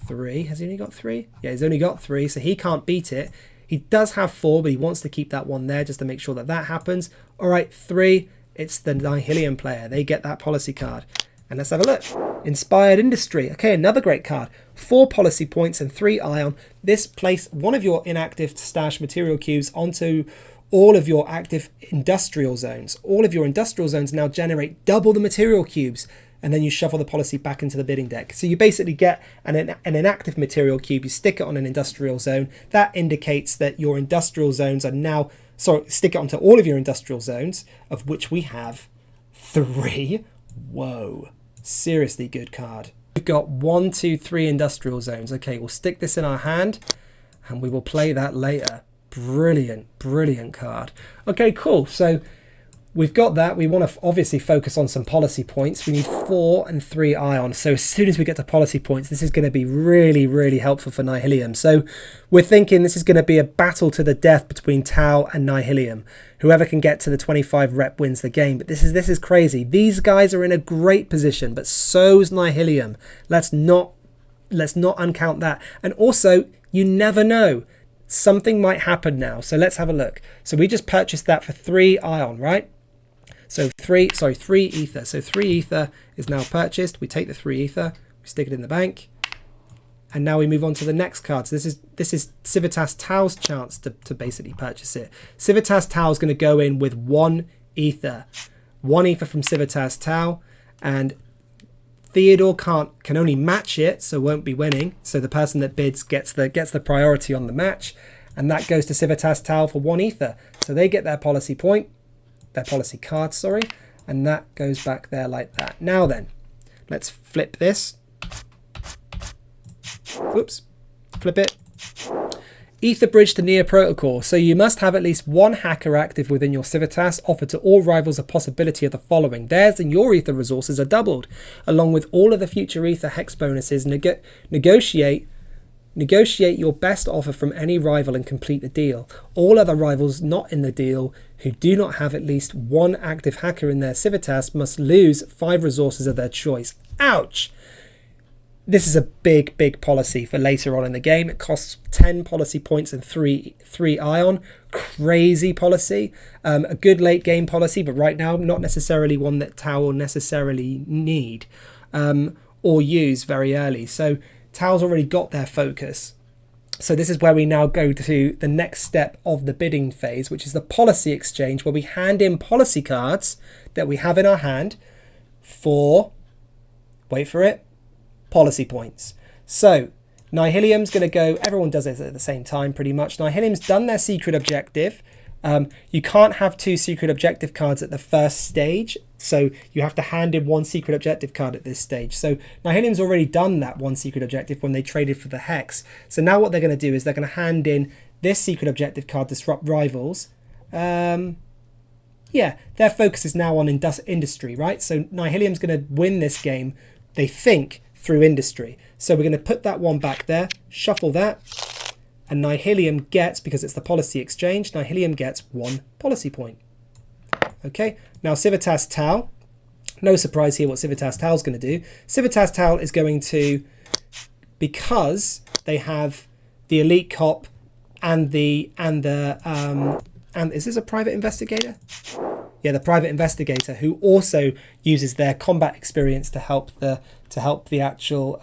3. Has he only got 3? Yeah, he's only got 3, so he can't beat it. He does have 4, but he wants to keep that one there just to make sure that happens. All right, 3, it's the Nihilium player. They get that policy card. And let's have a look. Inspired Industry. Okay, another great card. 4 policy points and 3 ion. This place one of your inactive stash material cubes onto all of your active industrial zones. All of your industrial zones now generate double the material cubes, and then you shuffle the policy back into the bidding deck. So you basically get an inactive material cube, you stick it on an industrial zone. That indicates that your industrial zones are now, stick it onto all of your industrial zones, of which we have 3. Whoa, seriously good card. We've got 1, 2, 3 industrial zones. Okay, we'll stick this in our hand, and we will play that later. Brilliant card. Okay, cool. So we've got that. We want to obviously focus on some policy points. We need 4 and 3 ion. So as soon as we get to policy points, this is going to be really helpful for Nihilium. So we're thinking this is going to be a battle to the death between Tal and Nihilium. Whoever can get to the 25 rep wins the game. But this is crazy. These guys are in a great position, but so's Nihilium. Let's not uncount that. And also, you never know. Something might happen now, so let's have a look. So we just purchased that for 3 ion, right? So three ether. So 3 ether is now purchased. We take the 3 ether, we stick it in the bank, and now we move on to the next card. So this is Civitas Tal's chance to basically purchase it. Civitas Tal is going to go in with 1 ether. 1 ether from Civitas Tal, and Theodore can only match it, so won't be winning. So the person that bids gets the priority on the match, and that goes to Civitas Tal for 1 ether. So they get their policy point, their policy card, sorry, and that goes back there like that. Now then, let's flip this. Oops, flip it. Ether bridge to Neo Protocol. So you must have at least 1 hacker active within your Civitas. Offer to all rivals a possibility of the following. Theirs and your ether resources are doubled, along with all of the future ether hex bonuses. Negotiate your best offer from any rival and complete the deal. All other rivals not in the deal who do not have at least 1 active hacker in their Civitas must lose 5 resources of their choice. Ouch! This is a big policy for later on in the game. It costs 10 policy points and 3 ion. Crazy policy. A good late game policy, but right now not necessarily one that Tal will necessarily need or use very early. So Tal's already got their focus. So this is where we now go to the next step of the bidding phase, which is the policy exchange, where we hand in policy cards that we have in our hand for, wait for it, policy points. So Nihilium's going to go, everyone does it at the same time pretty much. Nihilium's done their secret objective. You can't have 2 secret objective cards at the first stage, so you have to hand in 1 secret objective card at this stage. So Nihilium's already done that 1 secret objective when they traded for the Hex. So now what they're going to do is they're going to hand in this secret objective card, Disrupt Rivals. Yeah, their focus is now on industry, right? So Nihilium's going to win this game, they think, through industry. So we're going to put that one back there, shuffle that, and Nihilium gets, because it's the policy exchange, Nihilium gets 1 policy point. Okay, now Civitas Tal, no surprise here what Civitas Tal is going to do. Civitas Tal is going to, because they have the elite cop and is this a private investigator? Yeah, the private investigator, who also uses their combat experience to help the actual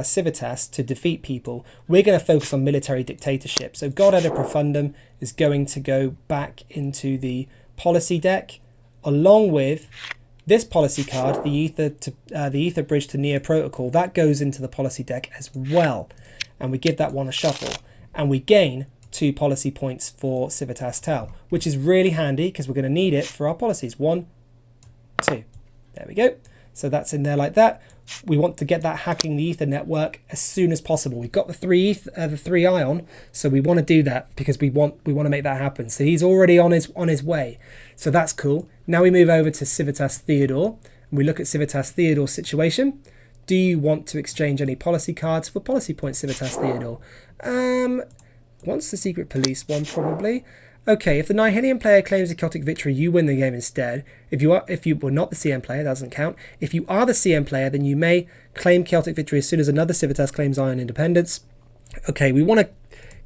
Civitas to defeat people. We're going to focus on military dictatorship. So God Ad Profundum is going to go back into the policy deck, along with this policy card, the ether bridge to Neo Protocol. That goes into the policy deck as well, and we give that one a shuffle, and we gain 2 policy points for Civitas Tal, which is really handy because we're going to need it for our policies. 1, 2. There we go. So that's in there like that. We want to get that hacking the ether network as soon as possible. We've got the 3 ion, so we want to do that because we want to make that happen. So he's already on his way. So that's cool. Now we move over to Civitas Theodore, and we look at Civitas Theodore's situation. Do you want to exchange any policy cards for policy points, Civitas Theodore? Wants the secret police one, probably. Okay, if the Nihilium player claims a chaotic victory, you win the game instead. If you were not the CN player, that doesn't count. If you are the CN player, then you may claim chaotic victory as soon as another Civitas claims ion independence. Okay, we want to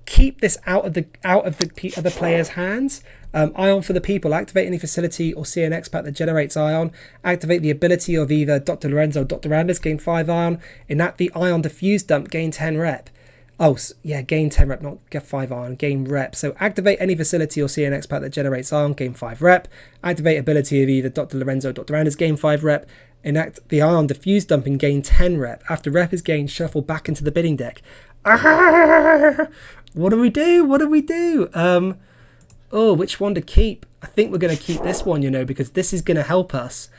keep this out of the other player's hands. Ion for the people. Activate any facility or CNXpat that generates ion. Activate the ability of either Dr. Lorenzo or Dr. Anders, gain 5 ion. Enact the ion diffuse dump, gain 10 rep. Oh, yeah, gain 10 rep, not get 5 ion, gain rep. So activate any facility or CNXpat that generates ion, gain 5 rep. Activate ability of either Dr. Lorenzo or Dr. Anders, gain 5 rep. Enact the ion diffuse dump and gain 10 rep. After rep is gained, shuffle back into the bidding deck. What do we do? Oh, which one to keep? I think we're going to keep this one, because this is going to help us.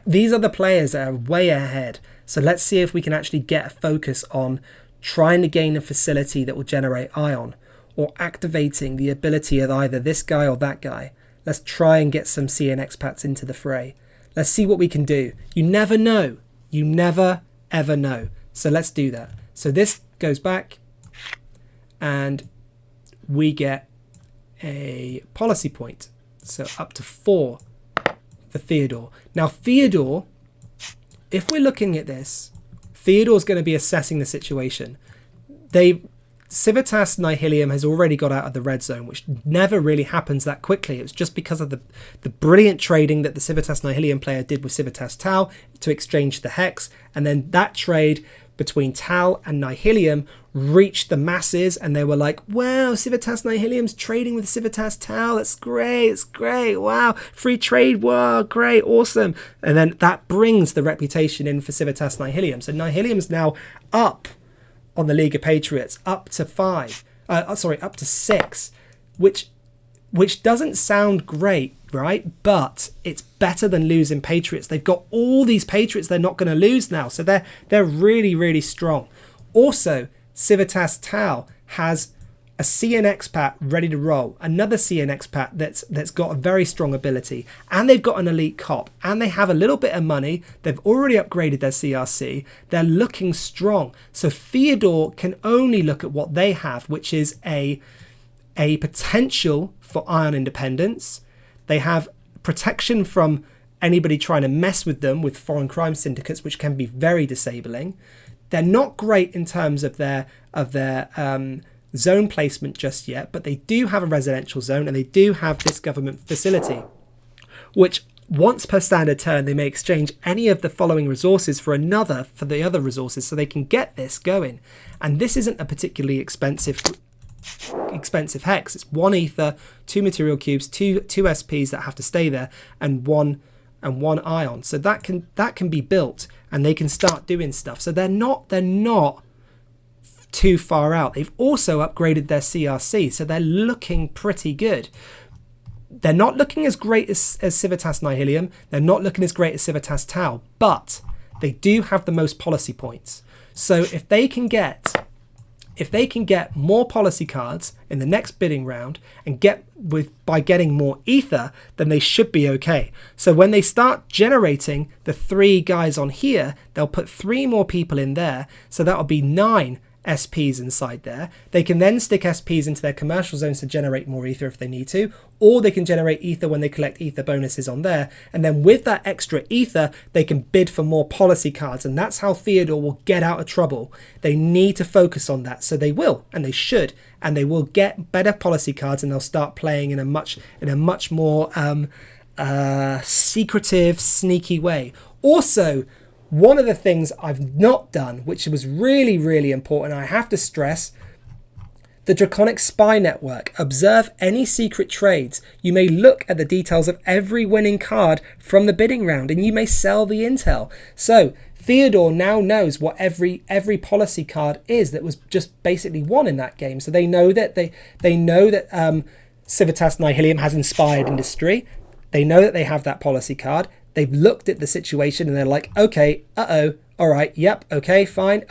These are the players that are way ahead. So let's see if we can actually get a focus on trying to gain a facility that will generate ion, or activating the ability of either this guy or that guy. Let's try and get some CNXpats into the fray. Let's see what we can do. You never know. You never, ever know. So let's do that. So this goes back, and we get a policy point. So up to 4 for Theodore. Now Theodore, if we're looking at this, Theodore's going to be assessing the situation. Civitas Nihilium has already got out of the red zone, which never really happens that quickly. It was just because of the brilliant trading that the Civitas Nihilium player did with Civitas Tal to exchange the Hex, and then that trade between Tal and Nihilium reached the masses, and they were like, wow, Civitas Nihilium's trading with Civitas Tal, that's great, it's great, wow, free trade, wow, great, awesome. And then that brings the reputation in for Civitas Nihilium. So Nihilium's now up on the League of Patriots, up to 6, which doesn't sound great, right? But it's better than losing Patriots. They've got all these Patriots they're not going to lose now, so they're really, really strong. Also, Civitas Tal has a CNXpat ready to roll, another CNXpat that's got a very strong ability, and they've got an elite cop, and they have a little bit of money. They've already upgraded their CRC. They're looking strong. So Theodore can only look at what they have, which is a potential for ion independence. They have protection from anybody trying to mess with them with foreign crime syndicates, which can be very disabling. They're not great in terms of their zone placement just yet, but they do have a residential zone, and they do have this government facility, which once per standard turn they may exchange any of the following resources for the other resources, so they can get this going. And this isn't a particularly expensive hex. It's 1 ether, 2 material cubes, two SPs that have to stay there, and one ion. So that can be built, and they can start doing stuff. So they're not too far out. They've also upgraded their CRC, so they're looking pretty good. They're not looking as great as Civitas Nihilium. They're not looking as great as Civitas Tal, but they do have the most policy points. So if they can get more policy cards in the next bidding round and by getting more ether, then they should be okay. So when they start generating the 3 guys on here, they'll put 3 more people in there. So that'll be 9 SPs inside there. They can then stick SPs into their commercial zones to generate more ether if they need to, or they can generate ether when they collect ether bonuses on there, and then with that extra ether they can bid for more policy cards, and that's how Theodore will get out of trouble. They need to focus on that, so they will, and they should, and they will get better policy cards, and they'll start playing in a much more secretive, sneaky way. Also, one of the things I've not done, which was really, really important, I have to stress, the Draconic Spy Network. Observe any secret trades. You may look at the details of every winning card from the bidding round, and you may sell the intel. So Theodore now knows what every policy card is that was just basically won in that game. So they know that Civitas Nihilium has inspired industry. They know that they have that policy card. They've looked at the situation and they're like, okay, all right, yep, okay, fine,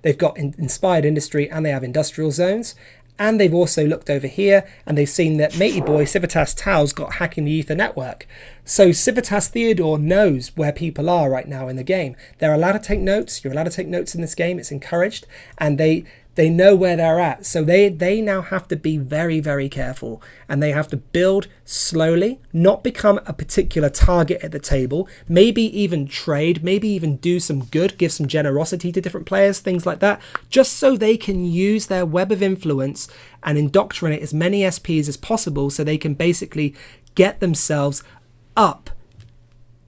They've got inspired industry and they have industrial zones. And they've also looked over here and they've seen that matey boy Civitas Tal's got hacking the ether network. So Civitas Theodore knows where people are right now in the game. They're allowed to take notes. You're allowed to take notes in this game. It's encouraged. And they know where they're at. So they now have to be very, very careful, and they have to build slowly, not become a particular target at the table, maybe even trade, maybe even do some good, give some generosity to different players, things like that, just so they can use their web of influence and indoctrinate as many SPs as possible, so they can basically get themselves up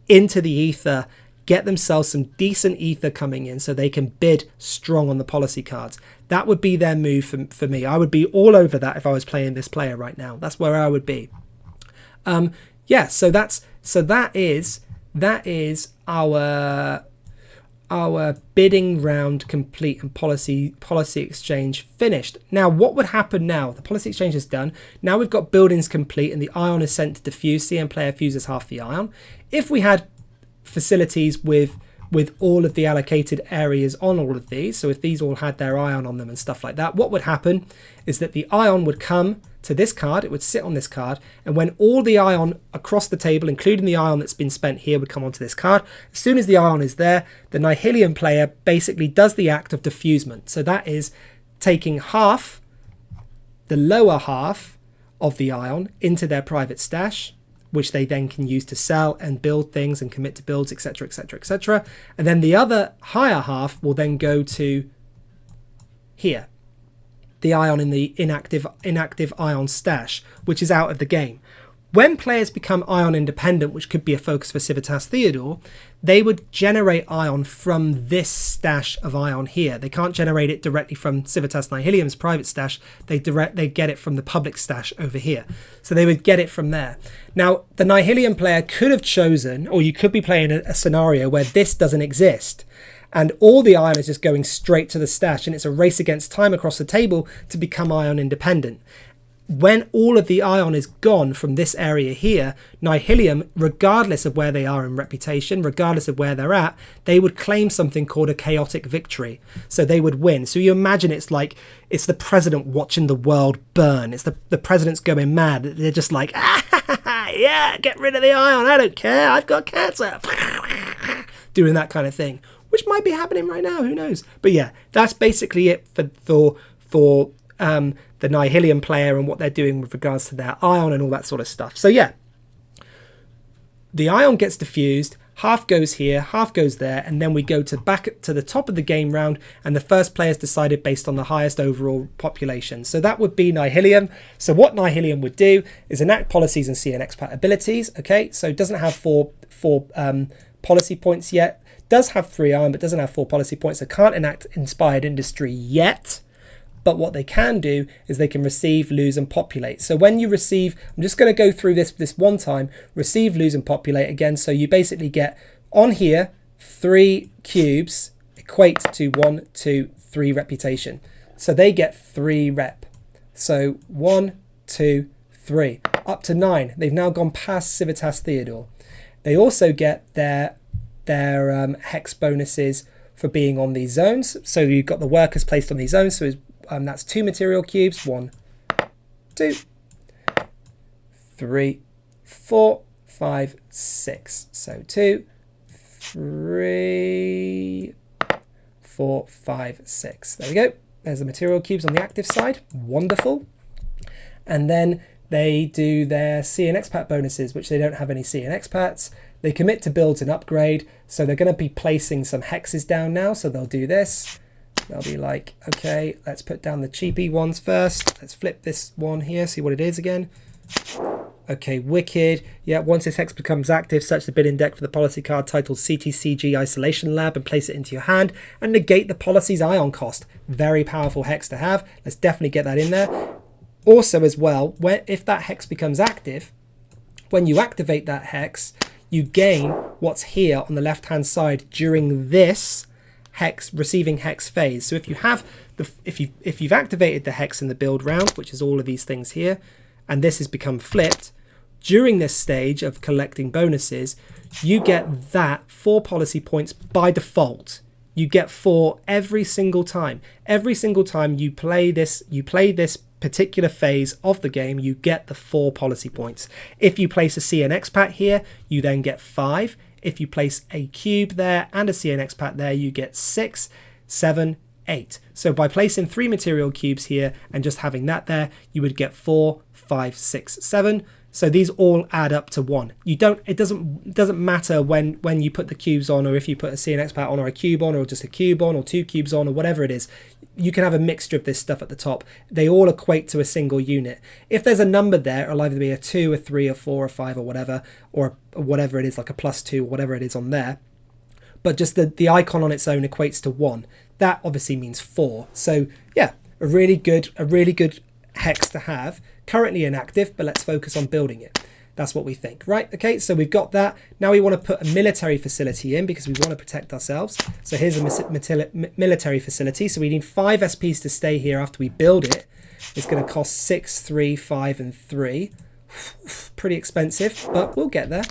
into the ether, get themselves some decent ether coming in so they can bid strong on the policy cards. That would be their move for me. I would be all over that if I was playing this player right now. That's where I would be. So that is our bidding round complete and policy exchange finished. Now, what would happen now? The policy exchange is done. Now we've got buildings complete and the ion is sent to Defuse. CN player fuses half the ion. If we had facilities with all of the allocated areas on all of these, so if these all had their ion on them and stuff like that, what would happen is that the ion would come to this card, it would sit on this card, and when all the ion across the table, including the ion that's been spent here, would come onto this card, as soon as the ion is there, the Nihilium player basically does the act of diffusement. So that is taking half, the lower half of the ion into their private stash, which they then can use to sell and build things and commit to builds, etc., etc., etc. And then the other higher half will then go to here. the ion in the inactive ion stash, which is out of the game. When players become ion independent, which could be a focus for Civitas Theodore, they would generate ion from this stash of ion here. They can't generate it directly from Civitas Nihilium's private stash. They get it from the public stash over here. So they would get it from there. Now, the Nihilium player could have chosen, or you could be playing a scenario where this doesn't exist, and all the ion is just going straight to the stash, and it's a race against time across the table to become ion independent. When all of the ion is gone from this area here, Nihilium, regardless of where they are in reputation, regardless of where they're at, they would claim something called a chaotic victory. So they would win. So you imagine it's like, it's the president watching the world burn. It's the president's going mad. They're just like, yeah, get rid of the ion. I don't care. I've got cancer. Doing that kind of thing, which might be happening right now. Who knows? But yeah, that's basically it for the Nihilium player and what they're doing with regards to their ion and all that sort of stuff. So yeah, the ion gets diffused, half goes here, half goes there, and then we go to back to the top of the game round, and the first player is decided based on the highest overall population. So that would be Nihilium. So what Nihilium would do is enact policies and CNXpat abilities. Okay, so it doesn't have four policy points yet. Does have 3 ion, but doesn't have 4 policy points. So can't enact inspired industry yet. But what they can do is they can receive, lose, and populate. So when you receive, I'm just going to go through this one time, receive, lose, and populate again. So you basically get on here, 3 cubes equate to 1, 2, 3 reputation. So they get 3 rep. So 1, 2, 3, up to 9. They've now gone past Civitas Theodore. They also get their hex bonuses for being on these zones. So you've got the workers placed on these zones. So that's 2 material cubes. 1, 2, 3, 4, 5, 6. So 2, 3, 4, 5, 6. There we go. There's the material cubes on the active side. Wonderful. And then they do their CNXpat bonuses, which they don't have any CNXpats. They commit to builds and upgrade. So they're going to be placing some hexes down now. So they'll do this. They'll be like, okay, let's put down the cheapy ones first. Let's flip this one here, see what it is again. Okay, wicked. Yeah, once this hex becomes active, search the bidding deck for the policy card titled CTCG Isolation Lab and place it into your hand and negate the policy's ion cost. Very powerful hex to have. Let's definitely get that in there. Also as well, if that hex becomes active, when you activate that hex, you gain what's here on the left-hand side during this hex receiving hex phase. So if you have if you've activated the hex in the build round, which is all of these things here, and this has become flipped, during this stage of collecting bonuses, you get that 4 policy points by default. You get 4 every single time. Every single time you play this particular phase of the game, you get the 4 policy points. If you place a CNXpat here, you then get 5. If you place a cube there and a CNXpat there, you get 6, 7, 8. So by placing 3 material cubes here and just having that there, you would get 4, 5, 6, 7. So these all add up to 1. It doesn't matter when you put the cubes on, or if you put a CNXpat on, or a cube on, or just a cube on, or 2 cubes on, or whatever it is. You can have a mixture of this stuff at the top. They all equate to a single unit. If there's a number there, it'll either be a 2, a 3, a 4, a 5, or whatever, or whatever it is, like a +2, or whatever it is on there. But just the icon on its own equates to 1. That obviously means 4. So yeah, a really good hex to have. Currently inactive, but let's focus on building it. That's what we think, right? Okay, so we've got that. Now we want to put a military facility in because we want to protect ourselves. So here's a military facility. So we need 5 SPs to stay here after we build it. It's going to cost 6, 3, 5, and 3. Pretty expensive, but we'll get there.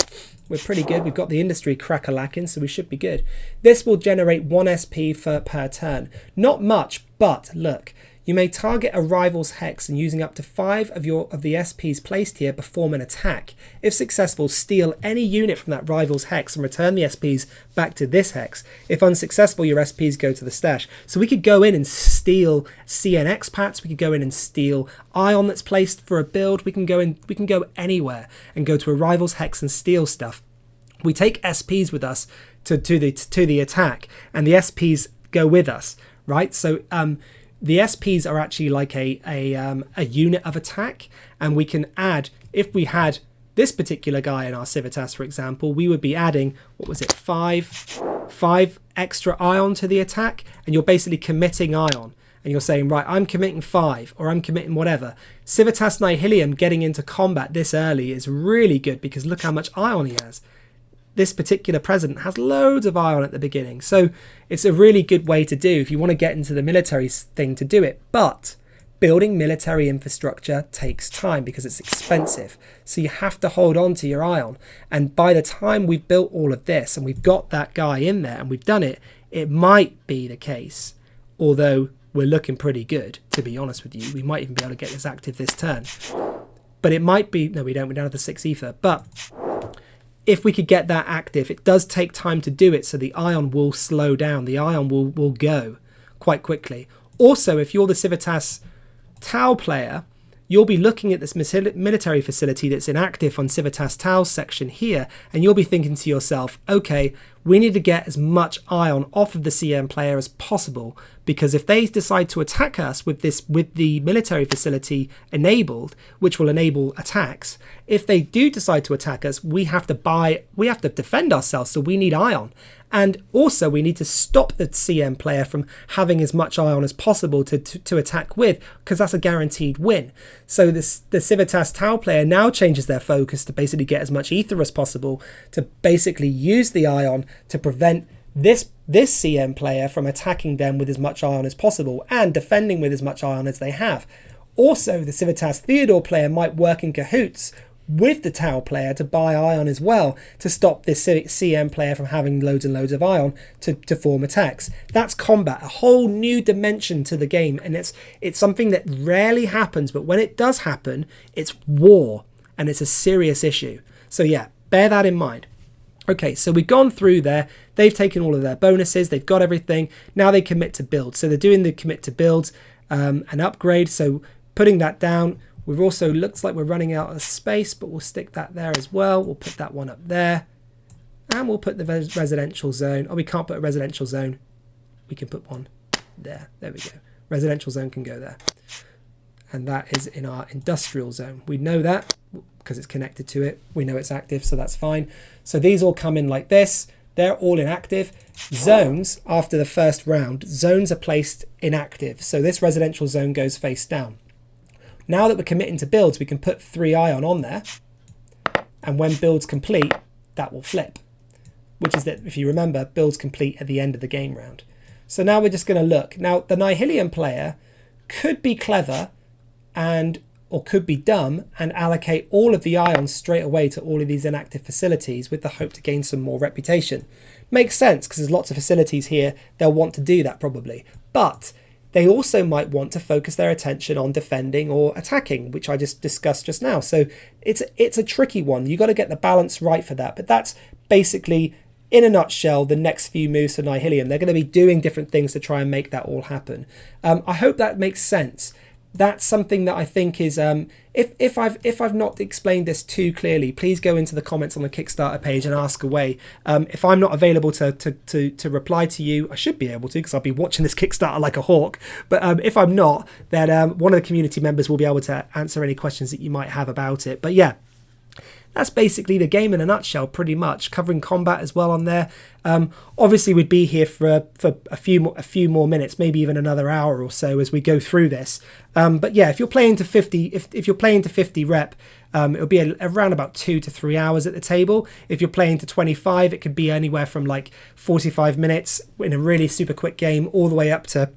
We're pretty good. We've got the industry crack-a-lacking, so we should be good. This will generate 1 SP per turn. Not much, but look. You may target a rival's hex and using up to 5 of the SPs placed here perform an attack. If successful, steal any unit from that rival's hex and return the SPs back to this hex. If unsuccessful, your SPs go to the stash. So we could go in and steal CNXpats. We could go in and steal ion that's placed for a build. We can go anywhere and go to a rival's hex and steal stuff. We take SPs with us to the attack, and the SPs go with us, right? So the SPs are actually like a unit of attack, and we can add, if we had this particular guy in our Civitas, for example, we would be adding, what was it, five extra ion to the attack, and you're basically committing ion. And you're saying, right, I'm committing 5, or I'm committing whatever. Civitas Nihilium getting into combat this early is really good, because look how much ion he has. This particular president has loads of ion at the beginning. So it's a really good way to do if you want to get into the military thing to do it. But building military infrastructure takes time because it's expensive. So you have to hold on to your ion. And by the time we've built all of this and we've got that guy in there and we've done it, it might be the case, although we're looking pretty good, to be honest with you. We might even be able to get this active this turn. But it might be... No, we don't have the 6 ether. But if we could get that active, it does take time to do it, so the ion will slow down. The ion will go quite quickly. Also, if you're the Civitas Tal player, you'll be looking at this military facility that's inactive on Civitas Tal's section here, and you'll be thinking to yourself, okay, we need to get as much ion off of the CM player as possible, because if they decide to attack us with the military facility enabled, which will enable attacks, if they do decide to attack us, we have to defend ourselves, so we need ion. And also we need to stop the CM player from having as much ion as possible to attack with, because that's a guaranteed win. So the Civitas Tal player now changes their focus to basically get as much ether as possible, to basically use the ion to prevent this CM player from attacking them with as much ion as possible and defending with as much ion as they have. Also, the Civitas Theodore player might work in cahoots with the Tal player to buy ion as well, to stop this CM player from having loads and loads of ion to form attacks. That's combat, a whole new dimension to the game, and it's something that rarely happens, but when it does happen, it's war, and it's a serious issue. So yeah, bear that in mind. Okay, so we've gone through there. They've taken all of their bonuses. They've got everything. Now they commit to build. So they're doing the commit to build and upgrade. So putting that down. We've also, looks like we're running out of space, but we'll stick that there as well. We'll put that one up there. And we'll put the residential zone. Oh, we can't put a residential zone. We can put one there. There we go. Residential zone can go there. And that is in our industrial zone. We know that because it's connected to it. We know it's active, so that's fine. So these all come in like this. They're all inactive. Zones, after the first round, zones are placed inactive. So this residential zone goes face down. Now that we're committing to builds, we can put 3 ion on there. And when builds complete, that will flip. Which is that, if you remember, builds complete at the end of the game round. So now we're just going to look. Now, the Nihilium player could be clever or could be dumb and allocate all of the ions straight away to all of these inactive facilities with the hope to gain some more reputation. Makes sense, because there's lots of facilities here. They'll want to do that probably. But they also might want to focus their attention on defending or attacking, which I just discussed just now. So it's a tricky one. You've got to get the balance right for that. But that's basically, in a nutshell, the next few moves for Nihilium. They're going to be doing different things to try and make that all happen. I hope that makes sense. That's something that I think is, if I've not explained this too clearly, please go into the comments on the Kickstarter page and ask away. If I'm not available to reply to you, I should be able to, because I'll be watching this Kickstarter like a hawk. But if I'm not, then one of the community members will be able to answer any questions that you might have about it. But yeah, that's basically the game in a nutshell, pretty much, covering combat as well on there. Obviously, we'd be here for a few more minutes, maybe even another hour or so as we go through this. But yeah, if you're playing to 50, if you're playing to 50 rep, it'll be around about 2 to 3 hours at the table. If you're playing to 25, it could be anywhere from like 45 minutes in a really super quick game, all the way up to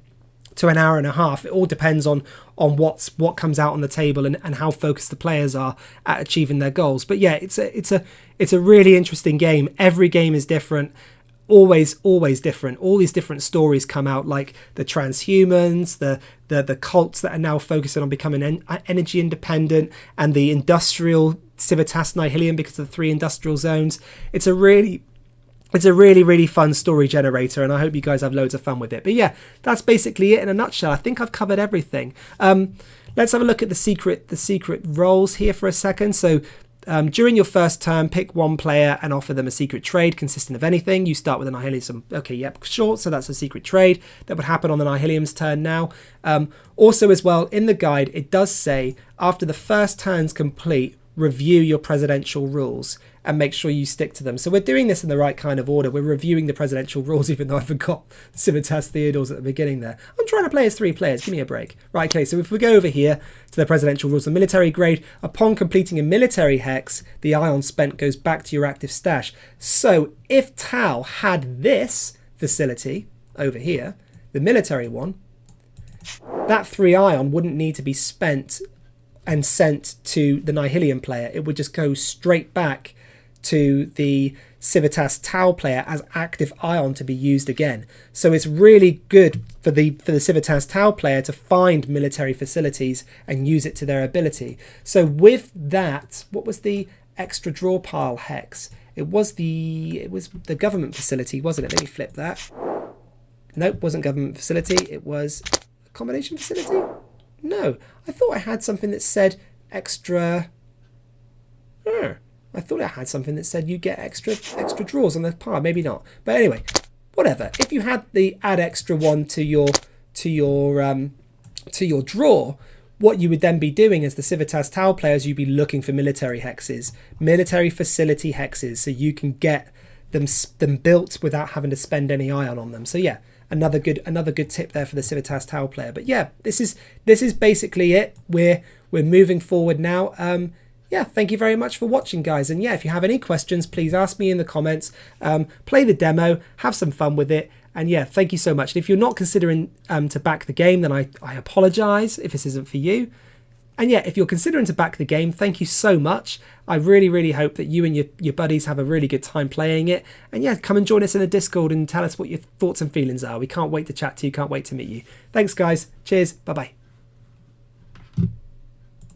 an hour and a half. It all depends on what comes out on the table and how focused the players are at achieving their goals. But yeah, it's a really interesting game. Every game is different, always different. All these different stories come out, like the transhumans, the cults that are now focusing on becoming energy independent, and the industrial Civitas Nihilium because of the 3 industrial zones. It's a really fun story generator, and I hope you guys have loads of fun with it. But yeah, that's basically it in a nutshell. I think I've covered everything. Let's have a look at the secret roles here for a second. So During your first turn, pick one player and offer them a secret trade consisting of anything. You start with an Nihilium. Okay, yep, sure. So that's a secret trade that would happen on the Nihilium's turn now. Also as well, in the guide, it does say after the first turn's complete, review your presidential rules and make sure you stick to them. So we're doing this in the right kind of order. We're reviewing the presidential rules, even though I forgot Civitas Theodores at the beginning there. I'm trying to play as 3 players. Give me a break. Right, okay, so if we go over here to the presidential rules, the military grade, upon completing a military hex, the ion spent goes back to your active stash. So if Tal had this facility over here, the military one, that 3 ion wouldn't need to be spent and sent to the Nihilium player. It would just go straight back to the Civitas Tal player as active ion to be used again. So it's really good for the Civitas Tal player to find military facilities and use it to their ability. So with that, what was the extra draw pile hex? It was the government facility, wasn't it? Let me flip that. Nope, wasn't government facility. It was accommodation facility. No, I thought I had something that said extra. I thought I had something that said you get extra draws on the pile. Maybe not. But anyway, whatever. If you had the add extra one to your draw, what you would then be doing as the Civitas Tal players, you'd be looking for military hexes, military facility hexes, so you can get them built without having to spend any ion on them. So yeah, another good tip there for the Civitas Tal player. But yeah, this is basically it. We're moving forward now. Yeah, thank you very much for watching, guys. And yeah, if you have any questions, please ask me in the comments. Play the demo, have some fun with it. And yeah, thank you so much. And if you're not considering to back the game, then I apologize if this isn't for you. And yeah, if you're considering to back the game, thank you so much. I really, really hope that you and your buddies have a really good time playing it. And yeah, come and join us in the Discord and tell us what your thoughts and feelings are. We can't wait to chat to you, can't wait to meet you. Thanks, guys. Cheers. Bye-bye.